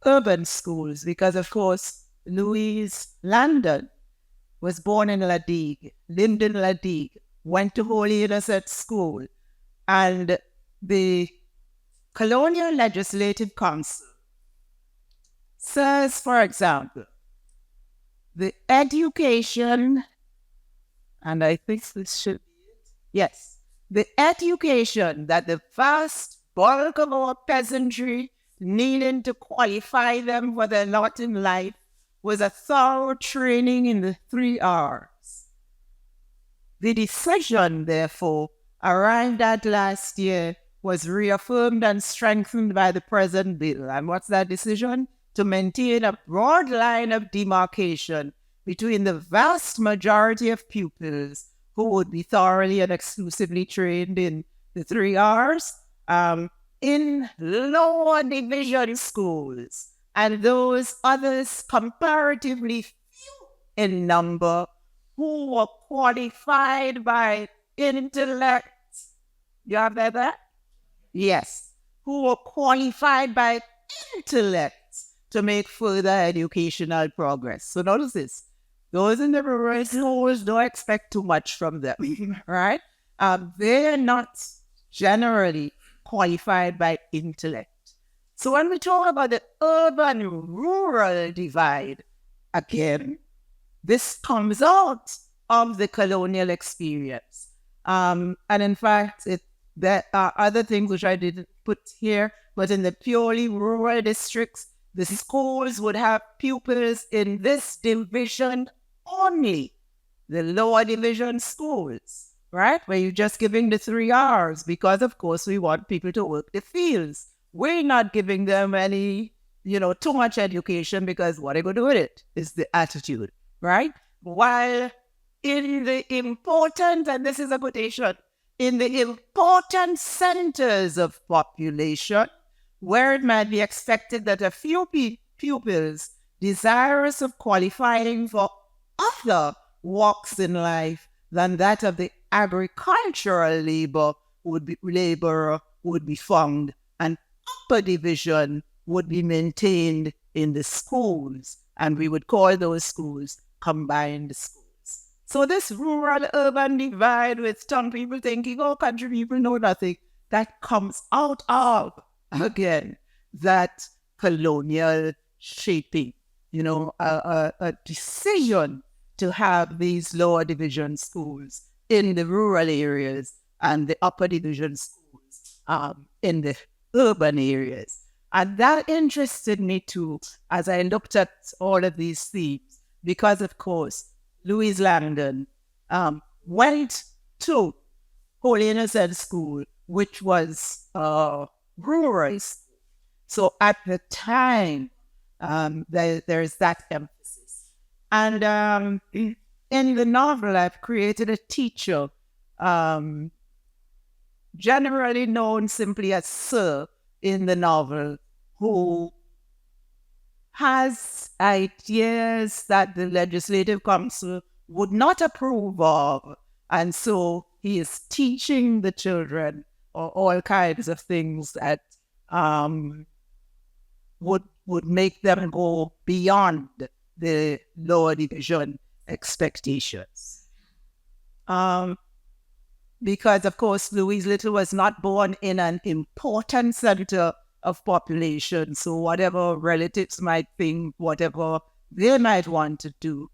urban schools, because of course Louise Landon was born in Ladigue, lived in Ladigue, went to Holy Innocents School, and the Colonial Legislative Council says, for example, the education, and I think this should be it, yes, the education that the vast bulk of our peasantry needed to qualify them for their lot in life was a thorough training in the 3 R's. The decision, therefore, arrived at last year was reaffirmed and strengthened by the present bill. And what's that decision? To maintain a broad line of demarcation between the vast majority of pupils who would be thoroughly and exclusively trained in the 3 R's in lower division schools, and those others comparatively few in number who were qualified by intellect. You have that? Yes. Who were qualified by intellect to make further educational progress. So notice this. Those in the rural schools don't expect too much from them, right? They're not generally qualified by intellect. So when we talk about the urban-rural divide, again, this comes out of the colonial experience. And in fact, there are other things which I didn't put here, but in the purely rural districts, the schools would have pupils in this division only, the lower division schools, right? Where you're just giving the 3 R's because, of course, we want people to work the fields. We're not giving them any, too much education because what are you going to do with it is the attitude, right? While in the important, and this is a quotation, in the important centers of population, where it might be expected that a few pupils desirous of qualifying for other walks in life than that of the agricultural laborer would be found, and upper division would be maintained in the schools, and we would call those schools combined schools. So this rural-urban divide with some people thinking, country people know nothing, that comes out of, again, that colonial shaping, a decision to have these lower division schools in the rural areas and the upper division schools in the urban areas. And that interested me too as I looked at all of these themes, because of course, Louise Landon went to Holy Innocents School, which was rural. So at the time, there's that emphasis. And in the novel, I've created a teacher, generally known simply as Sir in the novel, who has ideas that the Legislative Council would not approve of. And so he is teaching the children all kinds of things that would make them go beyond the lower division expectations. Because, of course, Louise Little was not born in an important center of population. So whatever relatives might think, whatever they might want to do.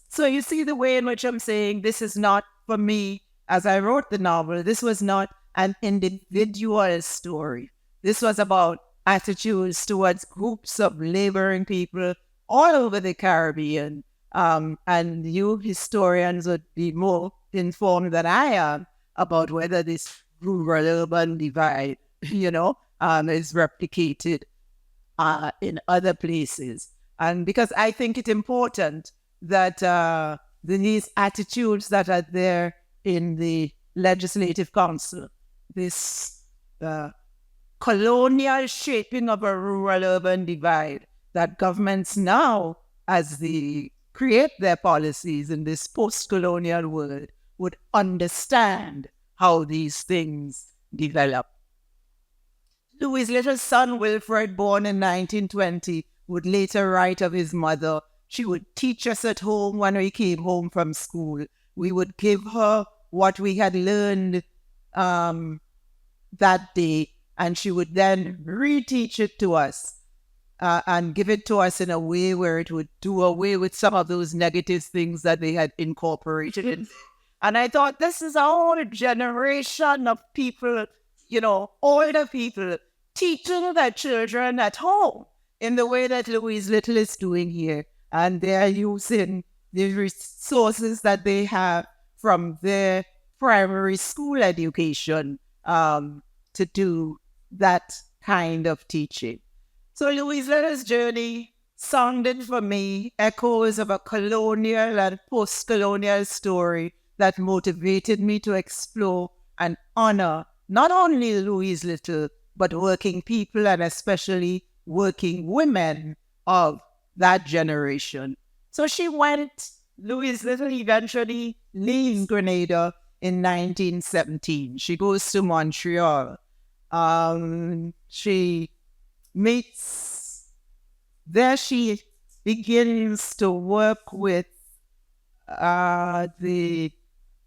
So you see the way in which I'm saying this is not, for me, as I wrote the novel, this was not an individual story. This was about attitudes towards groups of laboring people all over the Caribbean. And you historians would be more informed than I am about whether this rural-urban divide, is replicated in other places. And because I think it's important that these attitudes that are there in the Legislative Council, this colonial shaping of a rural-urban divide, that governments now, as they create their policies in this post-colonial world, would understand how these things develop. Louise Little's son, Wilfred, born in 1920, would later write of his mother, "She would teach us at home when we came home from school. We would give her what we had learned that day, and she would then reteach it to us and give it to us in a way where it would do away with some of those negative things that they had incorporated in." And I thought, this is a whole generation of people, older people, teaching their children at home in the way that Louise Little is doing here. And they're using the resources that they have from their primary school education to do that kind of teaching. So Louise Little's journey sounded for me echoes of a colonial and post-colonial story that motivated me to explore and honor not only Louise Little, but working people and especially working women of that generation. So Louise Little eventually leaves Grenada in 1917. She goes to Montreal. She begins to work with the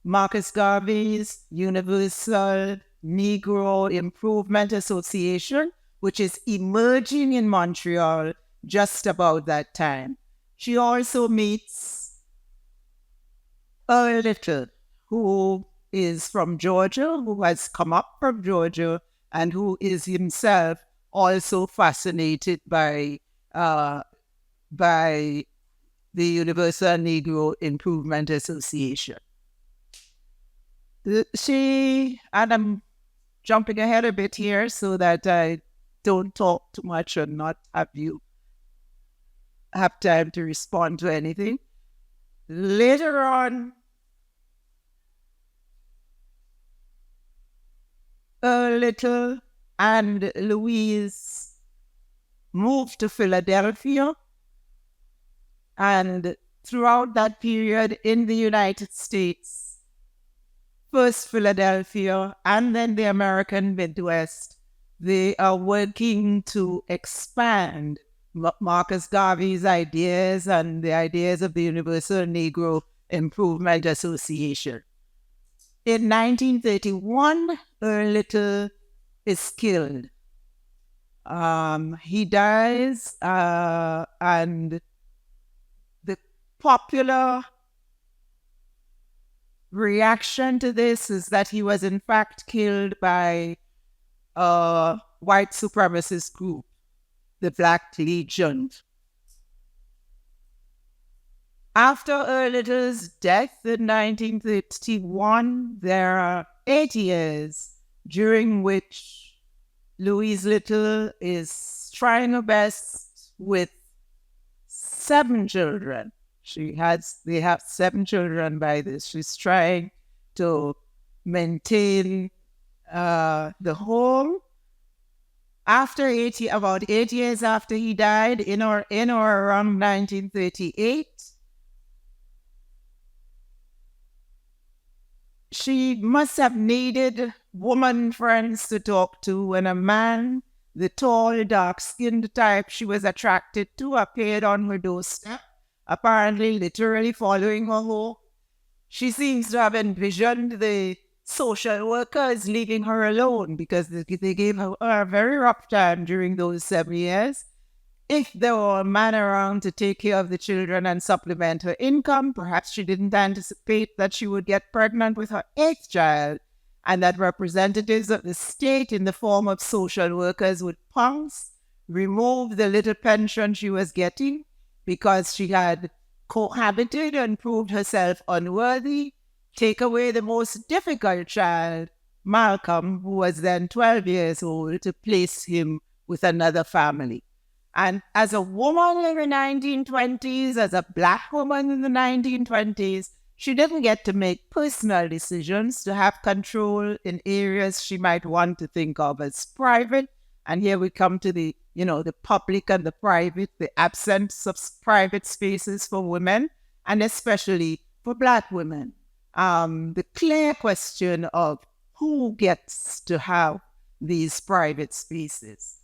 Marcus Garvey's Universal Negro Improvement Association, which is emerging in Montreal just about that time. She also meets Merle Little, who is from Georgia, who has come up from Georgia, and who is himself also fascinated by the Universal Negro Improvement Association. And I'm jumping ahead a bit here so that I don't talk too much and not have you have time to respond to anything. Later on, Little and Louise moved to Philadelphia, and throughout that period in the United States, first Philadelphia and then the American Midwest, they are working to expand Marcus Garvey's ideas and the ideas of the Universal Negro Improvement Association. In 1931, Little is killed. He dies, and the popular reaction to this is that he was in fact killed by a white supremacist group, the Black Legion. After Little's death in 1931, there are 8 years during which Louise Little is trying her best with 7 children. They have 7 children by this. She's trying to maintain the home. About 8 years after he died, in or around 1938, she must have needed woman friends to talk to when a man, the tall, dark-skinned type she was attracted to, appeared on her doorstep, apparently literally following her home. She seems to have envisioned the social workers leaving her alone because they gave her a very rough time during those 7 years. If there were a man around to take care of the children and supplement her income, perhaps she didn't anticipate that she would get pregnant with her 8th child, and that representatives of the state in the form of social workers would pounce, remove the little pension she was getting because she had cohabited and proved herself unworthy, take away the most difficult child, Malcolm, who was then 12 years old, to place him with another family. And as a woman in the 1920s, as a black woman in the 1920s, she didn't get to make personal decisions, to have control in areas she might want to think of as private. And here we come to the public and the private, the absence of private spaces for women, and especially for black women. The clear question of who gets to have these private spaces.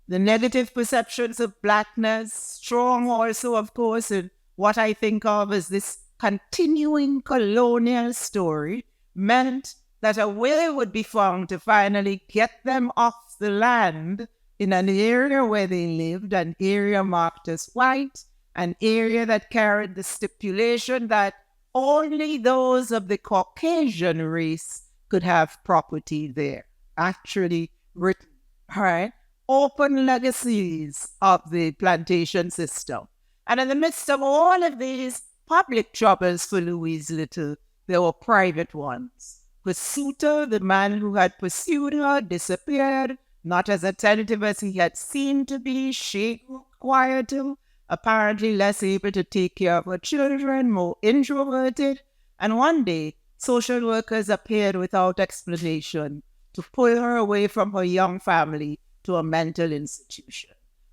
The negative perceptions of blackness, strong also, of course, in what I think of as this continuing colonial story, meant that a way would be found to finally get them off the land in an area where they lived, an area marked as white, an area that carried the stipulation that only those of the Caucasian race could have property there. Actually written, right? Open legacies of the plantation system. And in the midst of all of these public troubles for Louise Little, there were private ones. The suitor, the man who had pursued her, disappeared, not as attentive as he had seemed to be, she required him, apparently less able to take care of her children, more introverted. And one day, social workers appeared without explanation to pull her away from her young family to a mental institution.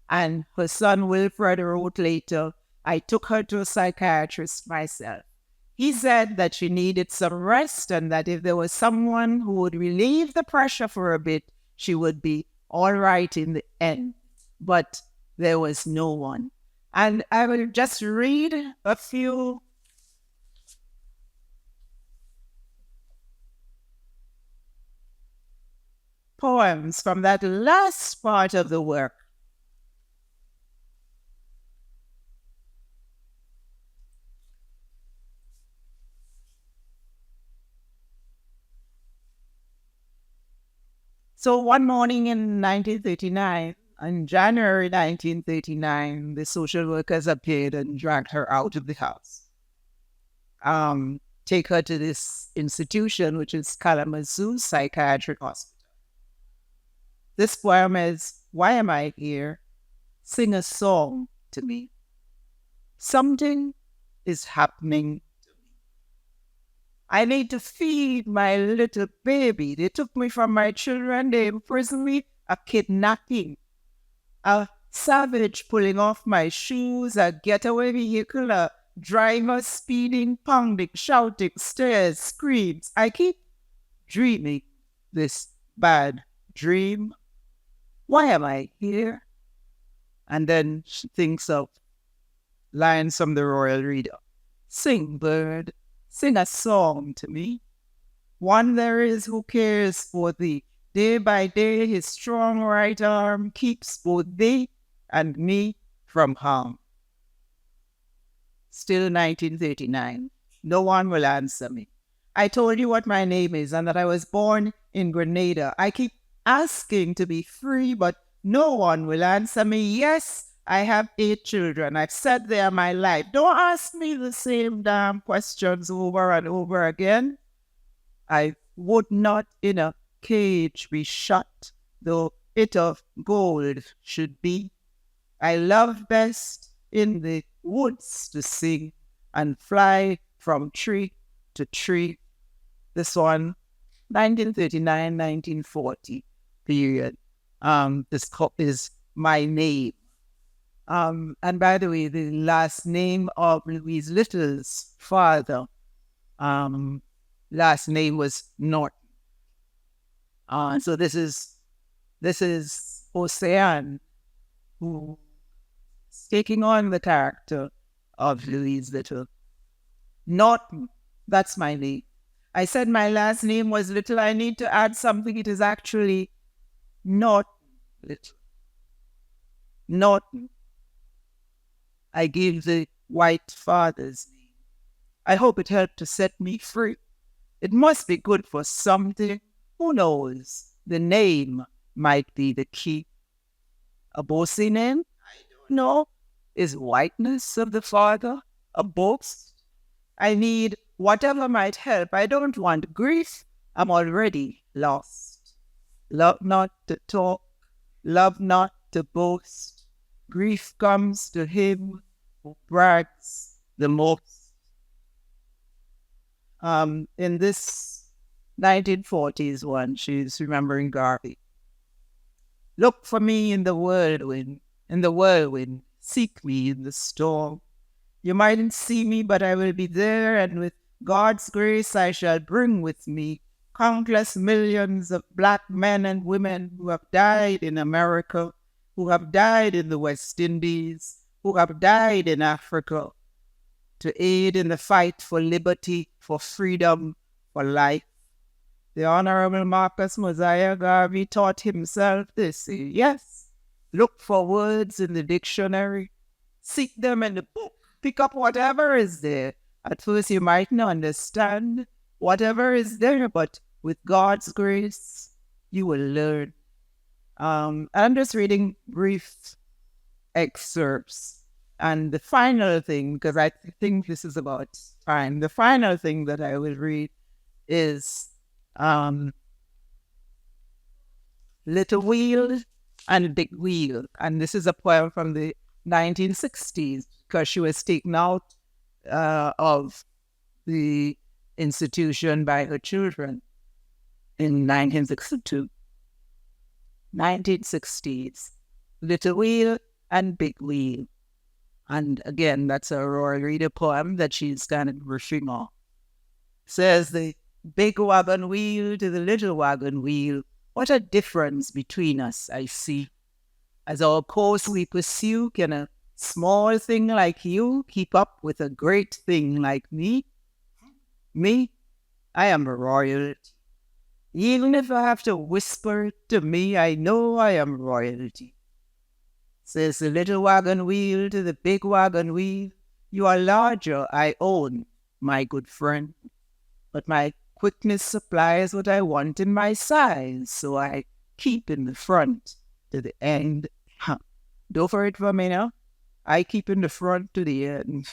And her son Wilfred wrote later, I took her to a psychiatrist myself. He said that she needed some rest and that if there was someone who would relieve the pressure for a bit, she would be all right in the end. But there was no one. And I will just read a few poems from that last part of the work. So one morning in 1939, in January 1939, the social workers appeared and dragged her out of the house. Take her to this institution, which is Kalamazoo Psychiatric Hospital. This poem is, Why Am I Here? Sing a song to me. Something is happening to me. I need to feed my little baby. They took me from my children. They imprisoned me. A kidnapping. A savage pulling off my shoes. A getaway vehicle. A driver speeding, pounding, shouting, stares, screams. I keep dreaming this bad dream. Why am I here? And then she thinks of lines from the Royal Reader. Sing, bird, sing a song to me. One there is who cares for thee. Day by day his strong right arm keeps both thee and me from harm. Still 1939. No one will answer me. I told you what my name is and that I was born in Grenada. I keep asking to be free, but no one will answer me. Yes, I have 8 children. I've said they are my life. Don't ask me the same damn questions over and over again. I would not in a cage be shut, though it of gold should be. I love best in the woods to sing and fly from tree to tree. This one, 1939-1940 period. This is my name. And by the way, the last name of Louise Little's father, last name was Norton. So this is Ocean, who is taking on the character of Louise Little. Norton, that's my name. I said my last name was Little. I need to add something. It is actually not Little. Norton. I gave the white father's name. I hope it helped to set me free. It must be good for something. Who knows? The name might be the key. A bossy name? I don't know. Is whiteness of the father a boast? I need whatever might help. I don't want grief. I'm already lost. Love not to talk. Love not to boast. Grief comes to him who brags the most. In this 1940s one, she's remembering Garvey. Look for me in the whirlwind, seek me in the storm. You mightn't see me, but I will be there, and with God's grace I shall bring with me countless millions of black men and women who have died in America, who have died in the West Indies, who have died in Africa, to aid in the fight for liberty, for freedom, for life. The Honorable Marcus Mosiah Garvey taught himself this. Yes, look for words in the dictionary, seek them in the book, pick up whatever is there. At first you might not understand whatever is there, but with God's grace, you will learn. I'm just reading brief excerpts. And the final thing, because I think this is about time, the final thing that I will read is Little Wheel and Big Wheel. And this is a poem from the 1960s, because she was taken out of the institution by her children in 1962. 1960s. Little Wheel and Big Wheel. And again, that's a Aurora Reader poem that she's kind of riffing on. Says the big wagon wheel to the little wagon wheel, what a difference between us I see. As our course we pursue, can a small thing like you keep up with a great thing like me? Me? I am royalty. Even if I have to whisper it to me, I know I am royalty. Says the little wagon wheel to the big wagon wheel, you are larger, I own, my good friend. But my quickness supplies what I want in my size, so I keep in the front to the end. Go for it for me now. I keep in the front to the end.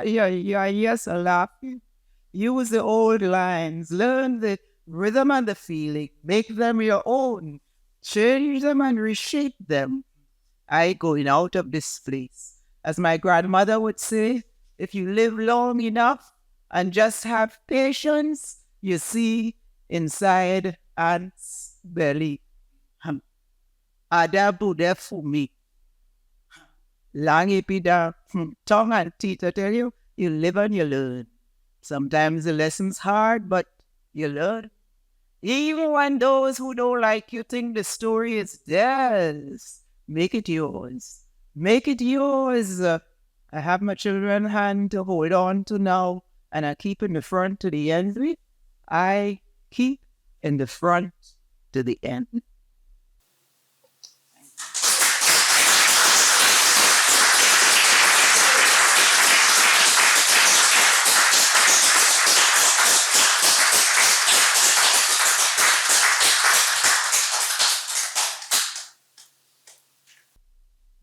Yes, I laugh. Use the old lines, learn the rhythm and the feeling, make them your own, change them and reshape them. I going out of this place. As my grandmother would say, if you live long enough and just have patience, you see inside ants' belly. Ada Buddha for me. Langipida, tongue and teeth, I tell you, you live and you learn. Sometimes the lesson's hard, but you learn. Even when those who don't like you think the story is theirs, make it yours. Make it yours. I have my children's hand to hold on to now, and I keep in the front to the end. I keep in the front to the end.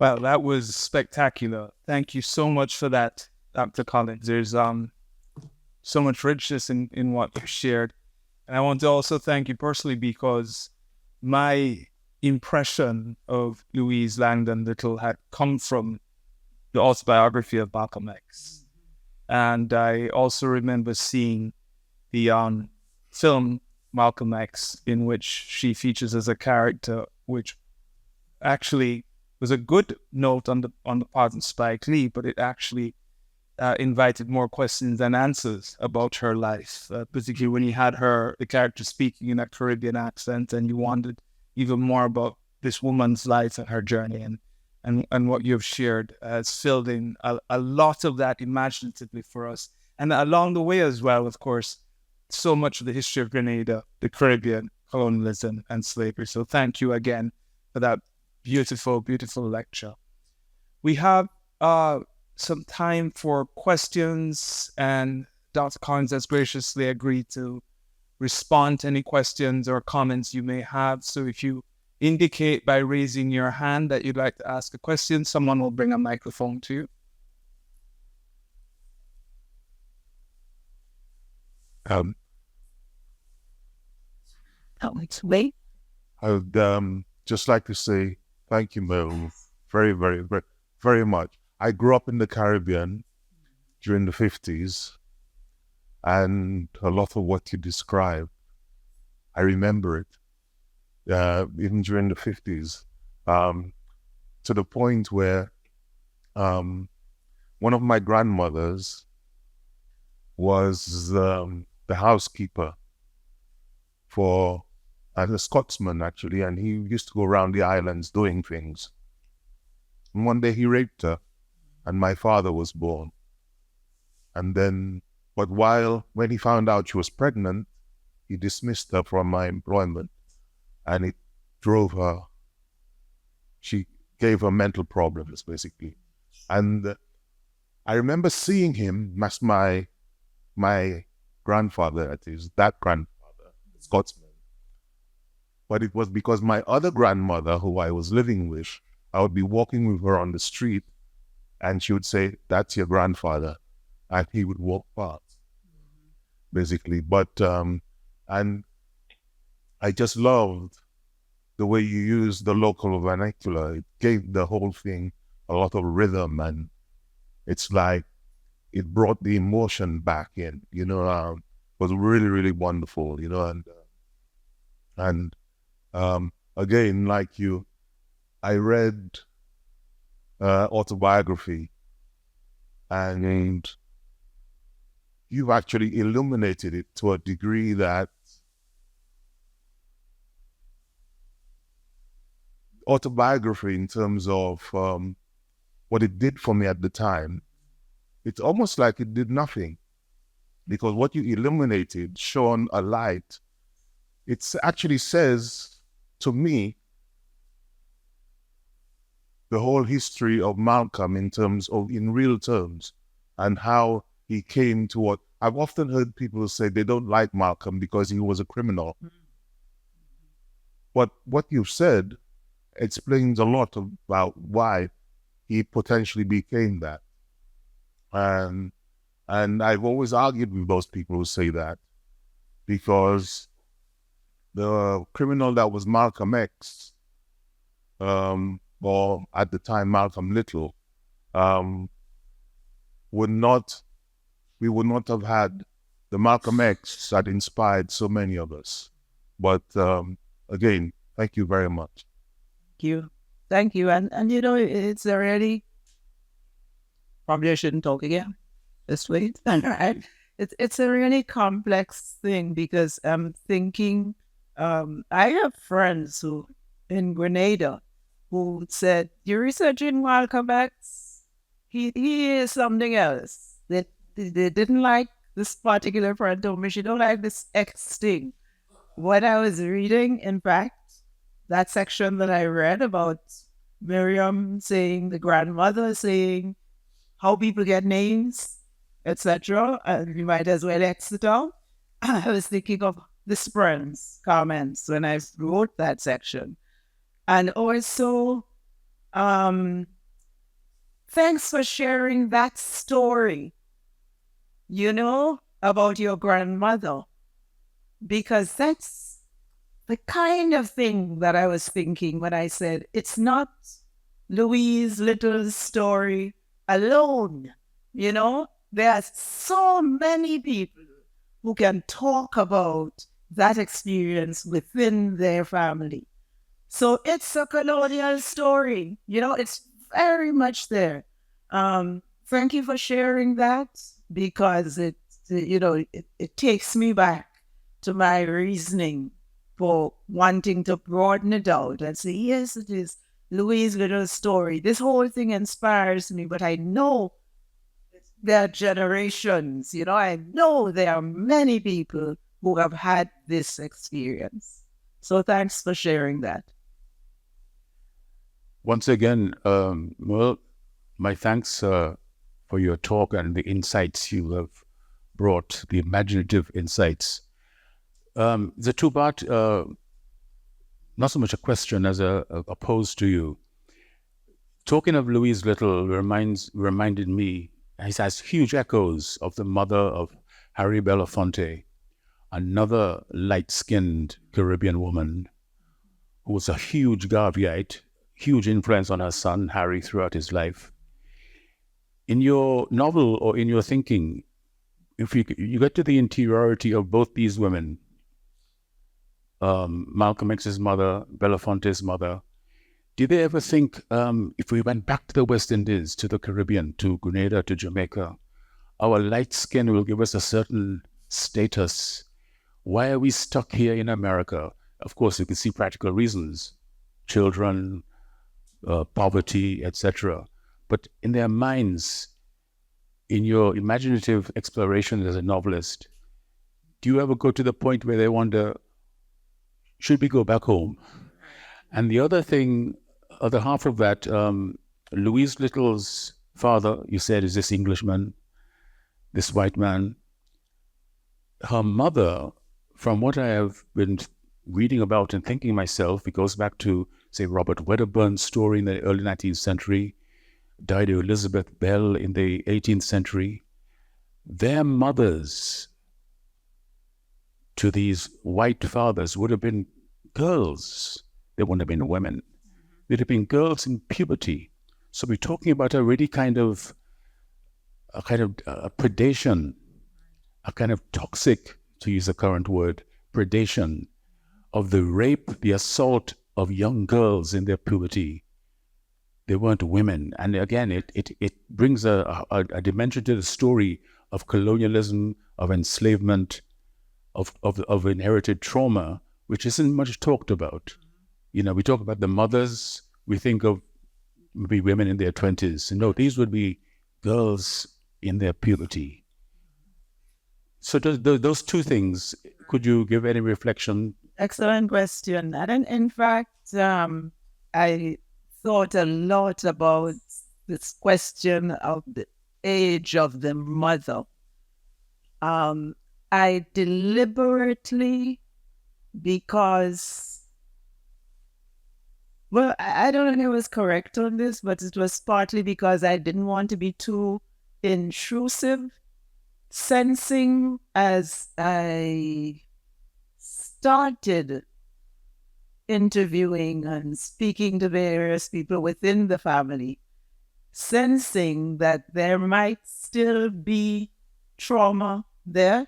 Well, that was spectacular. Thank you so much for that, Dr. Collins. There's so much richness in what you shared. And I want to also thank you personally, because my impression of Louise Langdon Little had come from the autobiography of Malcolm X. And I also remember seeing the film Malcolm X, in which she features as a character, which actually was a good note on the part of Spike Lee, but it actually invited more questions than answers about her life, particularly when you had the character speaking in a Caribbean accent, and you wanted even more about this woman's life and her journey, and what you've shared has filled in a lot of that imaginatively for us. And along the way as well, of course, so much of the history of Grenada, the Caribbean, colonialism and slavery. So thank you again for that beautiful, beautiful lecture. We have some time for questions, and Dr. Collins has graciously agreed to respond to any questions or comments you may have. So if you indicate by raising your hand that you'd like to ask a question, someone will bring a microphone to you. I would just like to say thank you, Merle, very, very, very, very much. I grew up in the Caribbean during the 50s, and a lot of what you described, I remember it, even during the 50s, to the point where one of my grandmothers was the housekeeper and a Scotsman, actually, and he used to go around the islands doing things. And one day he raped her, and my father was born. And then, but when he found out she was pregnant, he dismissed her from my employment, and it she gave her mental problems, basically. And I remember seeing him as my grandfather, that grandfather, Scotsman. But it was because my other grandmother, who I was living with, I would be walking with her on the street, and she would say, "That's your grandfather," and he would walk past, basically. But and I just loved the way you used the local vernacular. It gave the whole thing a lot of rhythm, and it's like it brought the emotion back in. It was really, really wonderful. And again, like you, I read autobiography, and you've actually illuminated it to a degree that autobiography, in terms of what it did for me at the time, it's almost like it did nothing, because what you illuminated, shone a light, it actually says to me the whole history of Malcolm in real terms, and how he came to what I've often heard people say they don't like Malcolm because he was a criminal. But what you've said explains a lot about why he potentially became that. And I've always argued with those people who say that, because the criminal that was Malcolm X, or at the time Malcolm Little, we would not have had the Malcolm X that inspired so many of us. But again, thank you very much. Thank you. And it's already, probably I shouldn't talk again this way. It's a really complex thing, because I'm thinking, I have friends who in Grenada who said, "You're researching Malcolm X? He is something else." They didn't like this particular friend told me she don't like this X thing. What I was reading, in fact, that section that I read about Miriam saying, the grandmother saying how people get names, etc., and you might as well X it out. I was thinking of the friend's comments when I wrote that section. And also, thanks for sharing that story, about your grandmother, because that's the kind of thing that I was thinking when I said it's not Louise Little's story alone. There are so many people who can talk about that experience within their family. So it's a colonial story, it's very much there. thank you for sharing that, because it takes me back to my reasoning for wanting to broaden it out and say, yes, it is Louise Little's story. This whole thing inspires me, but I know there are generations, I know there are many people who have had this experience. So thanks for sharing that. Once again, Merle, my thanks for your talk and the insights you have brought, the imaginative insights. The two-part, not so much a question as a pose to you. Talking of Louise Little reminded me, it has huge echoes of the mother of Harry Belafonte, another light-skinned Caribbean woman who was a huge Garveyite, huge influence on her son, Harry, throughout his life. In your novel or in your thinking, if you get to the interiority of both these women, Malcolm X's mother, Belafonte's mother, did they ever think, if we went back to the West Indies, to the Caribbean, to Grenada, to Jamaica, our light skin will give us a certain status? Why are we stuck here in America? Of course, you can see practical reasons, children, poverty, etc. But in their minds, in your imaginative exploration as a novelist, do you ever go to the point where they wonder, should we go back home? And the other thing, other half of that, Louise Little's father, you said, is this Englishman, this white man. Her mother, from what I have been reading about and thinking myself, it goes back to, say, Robert Wedderburn's story in the early 19th century, Dido Elizabeth Bell in the 18th century. Their mothers to these white fathers would have been girls. They wouldn't have been women. They'd have been girls in puberty. So we're talking about a really kind of a predation, a kind of toxic, to use the current word, predation of the rape, the assault of young girls in their puberty. They weren't women. And again, it brings a dimension to the story of colonialism, of enslavement, of inherited trauma, which isn't much talked about. We talk about the mothers, we think of maybe women in their 20s. No, these would be girls in their puberty. So those two things, could you give any reflection? Excellent question. And in fact, I thought a lot about this question of the age of the mother. I deliberately, because, well, I don't know if I was correct on this, but it was partly because I didn't want to be too intrusive, sensing as I started interviewing and speaking to various people within the family, sensing that there might still be trauma there.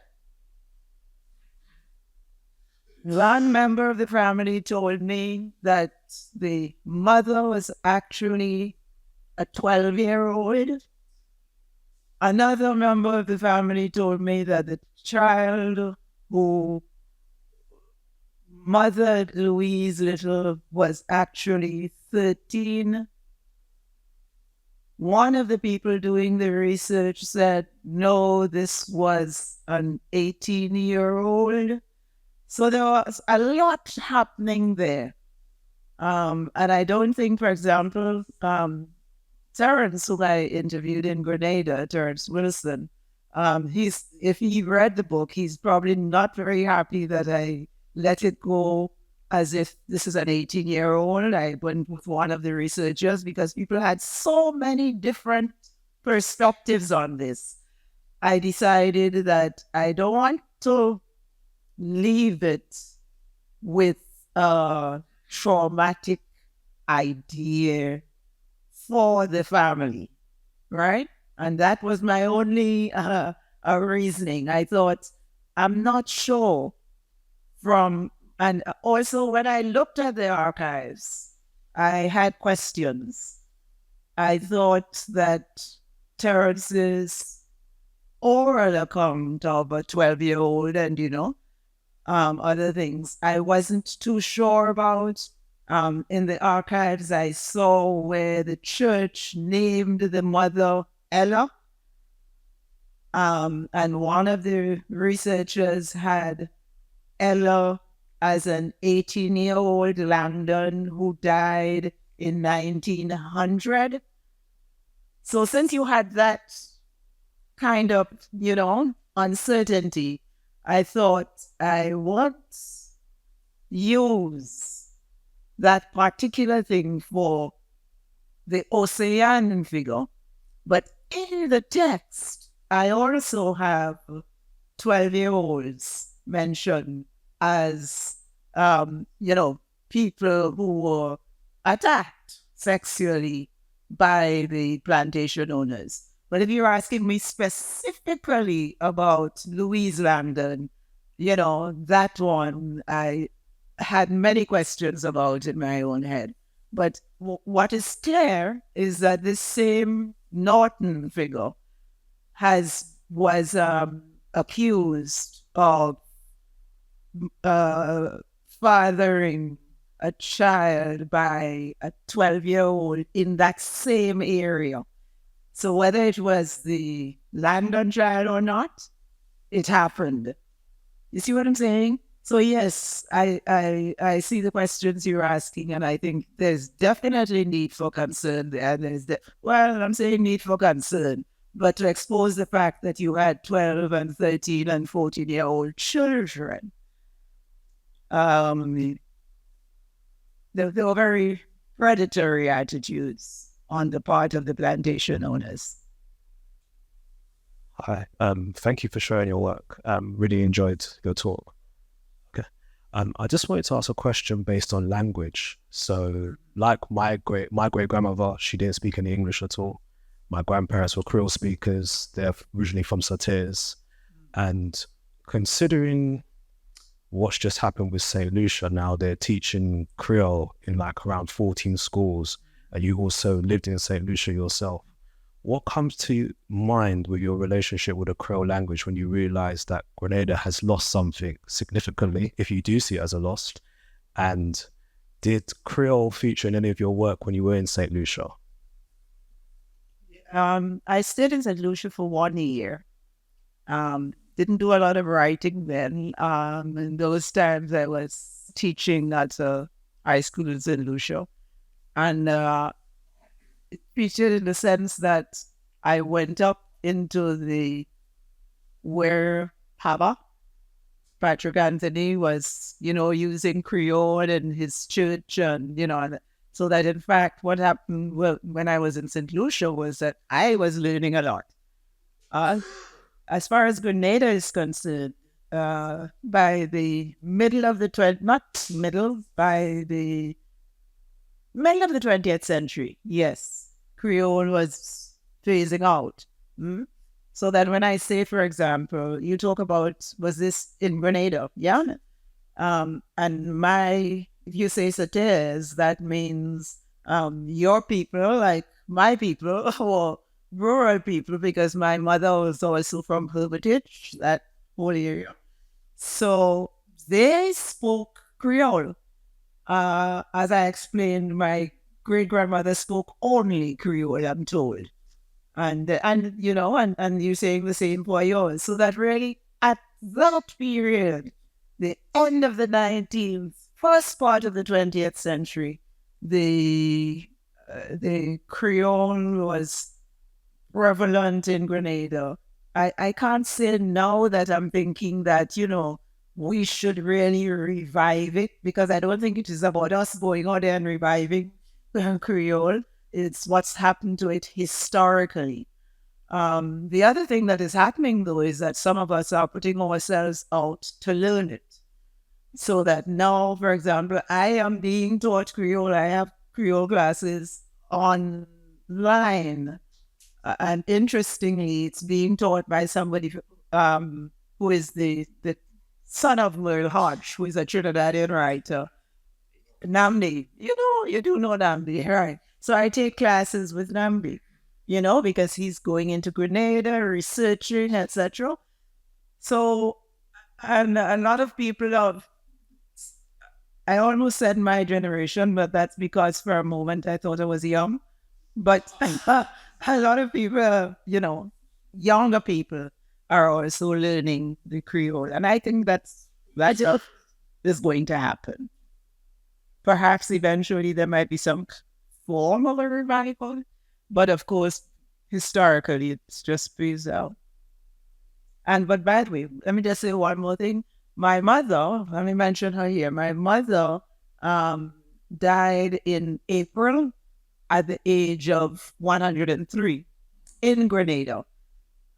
One member of the family told me that the mother was actually a 12-year-old. Another member of the family told me that the child who mothered Louise Little was actually 13. One of the people doing the research said, no, this was an 18-year-old. So there was a lot happening there. And I don't think, for example, Terence, who I interviewed in Grenada, Terence Wilson, if he read the book, he's probably not very happy that I let it go as if this is an 18-year-old. I went with one of the researchers because people had so many different perspectives on this. I decided that I don't want to leave it with a traumatic idea for the family, right? And that was my only reasoning. I thought, I'm not sure and also when I looked at the archives, I had questions. I thought that Terence's oral account of a 12-year-old and, other things I wasn't too sure about. In the archives, I saw where the church named the mother Ella. And one of the researchers had Ella as an 18-year-old Langdon who died in 1900. So since you had that kind of, uncertainty, I thought I would use that particular thing for the Oceanian figure. But in the text, I also have 12-year-olds mentioned as, people who were attacked sexually by the plantation owners. But if you're asking me specifically about Louise Langdon, that one I had many questions about in my own head. But what is clear is that this same Norton figure was accused of fathering a child by a 12-year-old in that same area. So whether it was the Langdon child or not, it happened. You see what I'm saying? So yes, I see the questions you're asking, and I think there's definitely need for concern there. I'm saying need for concern, but to expose the fact that you had 12 and 13 and 14-year-old children, there were very predatory attitudes on the part of the plantation owners. Hi, thank you for sharing your work. Really enjoyed your talk. Okay, I just wanted to ask a question based on language. So, like my great grandmother, she didn't speak any English at all. My grandparents were Creole speakers. They're originally from Sauteurs, and considering what's just happened with St. Lucia, now they're teaching Creole in like around 14 schools, and you also lived in St. Lucia yourself. What comes to mind with your relationship with the Creole language when you realize that Grenada has lost something significantly, if you do see it as a loss? And did Creole feature in any of your work when you were in St. Lucia? I stayed in St. Lucia for 1 year. Didn't do a lot of writing then. In those times, I was teaching at a high school in St. Lucia. And it featured in the sense that I went up into where Patrick Anthony was, using Creole in his church, and, so that in fact what happened when I was in St. Lucia was that I was learning a lot. As far as Grenada is concerned, by the middle of the 20th century, yes, Creole was phasing out. So that when I say, for example, you talk about, was this in Grenada? Yeah. And if you say Sauteurs, that means your people, like my people, or rural people, because my mother was also from Hermitage, that whole area. So they spoke Creole. As I explained, my great-grandmother spoke only Creole, I'm told. And you're saying the same for yours. So that really, at that period, the end of the 19th, first part of the 20th century, the Creole was prevalent in Grenada. I can't say now that I'm thinking that, we should really revive it, because I don't think it is about us going out there and reviving Creole. It's what's happened to it historically. The other thing that is happening, though, is that some of us are putting ourselves out to learn it. So that now, for example, I am being taught Creole. I have Creole classes online. And interestingly, it's being taught by somebody who is the son of Merle Hodge, who is a Trinidadian writer. Namdi. You do know Namdi, right? So I take classes with Namdi, because he's going into Grenada, researching, etc. So, and a lot of people I almost said my generation, but that's because for a moment I thought I was young. But a lot of people, younger people are also learning the Creole. And I think that is going to happen. Perhaps eventually there might be some form of a revival. But of course, historically, it's just preserved. But by the way, let me just say one more thing. My mother, let me mention her here. My mother died in April at the age of 103 in Grenada.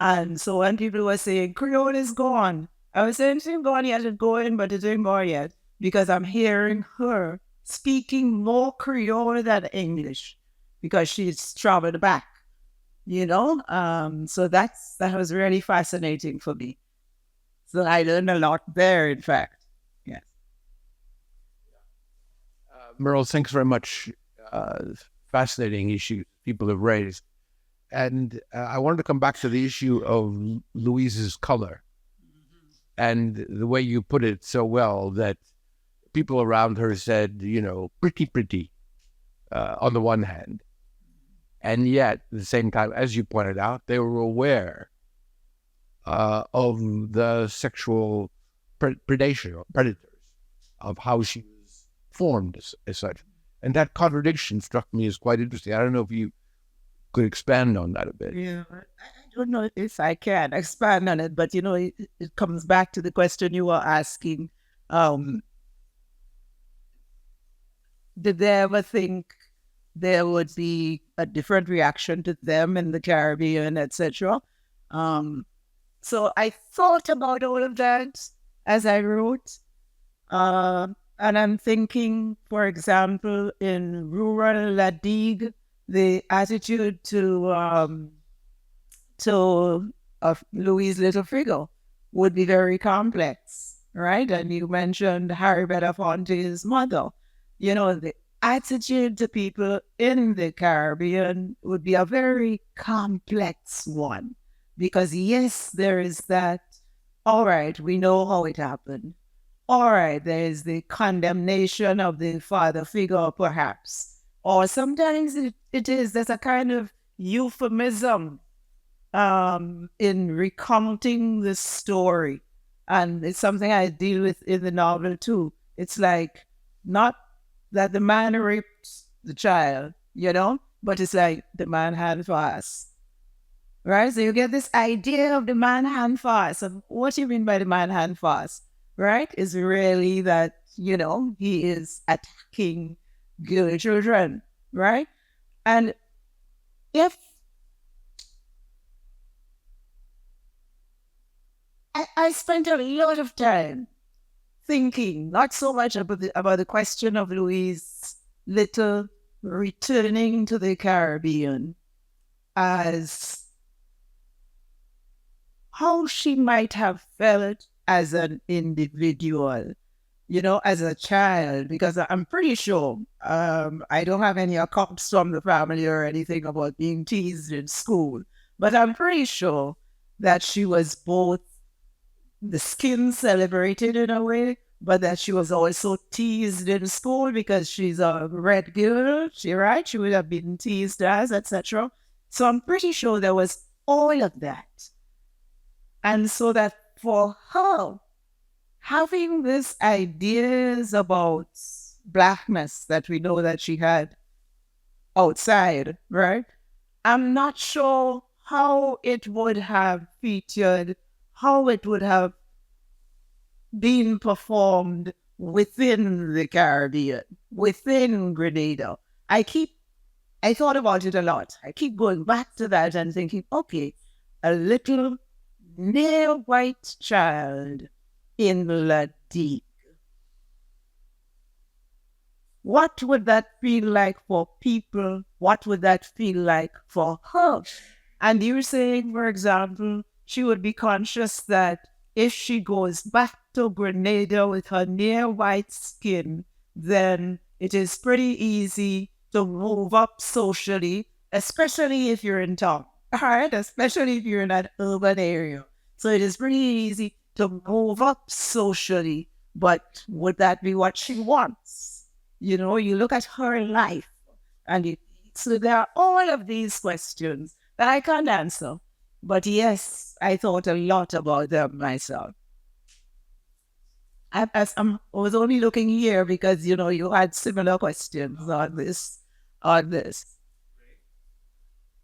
And so when people were saying, Creole is gone, I was saying, it ain't gone yet, it's going, but it ain't gone yet. Because I'm hearing her speaking more Creole than English because she's traveled back, So that was really fascinating for me. So I learned a lot there, in fact. Yes. Merle, thanks very much. Fascinating issue people have raised. And I wanted to come back to the issue of Louise's color and the way you put it so well that people around her said, pretty, on the one hand. And yet, at the same time, as you pointed out, they were aware of the sexual predation or predators, of how she was formed as such. And that contradiction struck me as quite interesting. I don't know if you could expand on that a bit. Yeah, I don't know if I can expand on it, but it comes back to the question you were asking. Did they ever think there would be a different reaction to them in the Caribbean, etc.? So I thought about all of that as I wrote. And I'm thinking, for example, in rural La Digue, the attitude of Louise Little would be very complex, right? And you mentioned Harry Belafonte's mother. The attitude to people in the Caribbean would be a very complex one. Because yes, there is that, all right, we know how it happened. All right, there is the condemnation of the father figure, perhaps. Or sometimes there's a kind of euphemism in recounting the story. And it's something I deal with in the novel too. It's like, not that the man raped the child, but it's like the man had fast. Right? So you get this idea of the man hand fast. And what do you mean by the man hand fast? Right? Is really that, he is attacking girl children. Right? And if I spent a lot of time thinking, not so much about the question of Louise Little returning to the Caribbean as how she might have felt as an individual, as a child, because I'm pretty sure I don't have any accounts from the family or anything about being teased in school, but I'm pretty sure that she was both the skin celebrated in a way, but that she was also teased in school because she's a red girl, she would have been teased as, etc. So I'm pretty sure there was all of that. And so that for her, having these ideas about blackness that we know that she had outside, right? I'm not sure how it would have featured, how it would have been performed within the Caribbean, within Grenada. I thought about it a lot. I keep going back to that and thinking, okay, a little near white child in La Digue. What would that feel like for people? What would that feel like for her? And you're saying, for example, she would be conscious that if she goes back to Grenada with her near white skin, then it is pretty easy to move up socially especially if you're in town, all right? Especially if you're in an urban area. So it is pretty easy to move up socially, but would that be what she wants? You know, you look at her life, and so there are all of these questions that I can't answer. But yes, I thought a lot about them myself. I was only looking here because, you know, you had similar questions on this.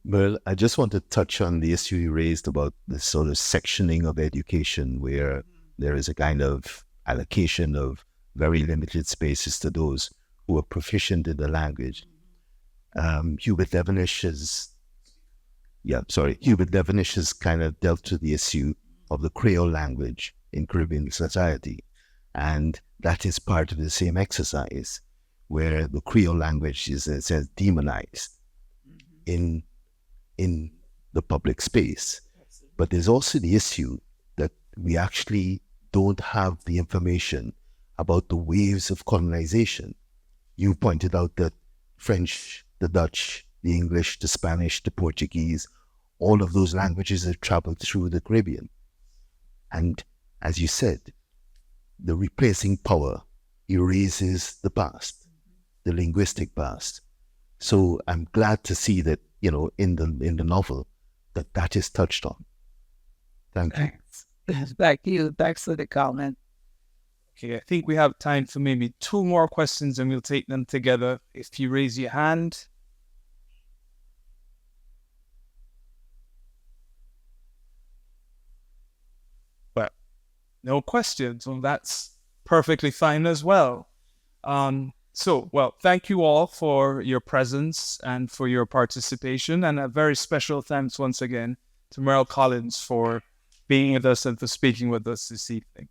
Well, I just want to touch on the issue you raised about the sort of sectioning of education, where there is a kind of allocation of very limited spaces to those who are proficient in the language. Hubert Devenish has kind of dealt with the issue of the Creole language in Caribbean society. And that is part of the same exercise, where the Creole language is, it says, demonized in the public space. But there's also the issue that we actually don't have the information about the waves of colonization. You pointed out that French, the Dutch, the English, the Spanish, the Portuguese, all of those languages have traveled through the Caribbean. And as you said, the replacing power erases the past, the linguistic past. So I'm glad to see that, you know, in the novel, that is touched on. Thank you. Thanks. Thank you. Thanks for the comment. Okay, I think we have time for maybe 2 more questions and we'll take them together. If you raise your hand. Well, no questions. Well, that's perfectly fine as well. Well, thank you all for your presence and for your participation. And a very special thanks once again to Merle Collins for being with us and for speaking with us this evening.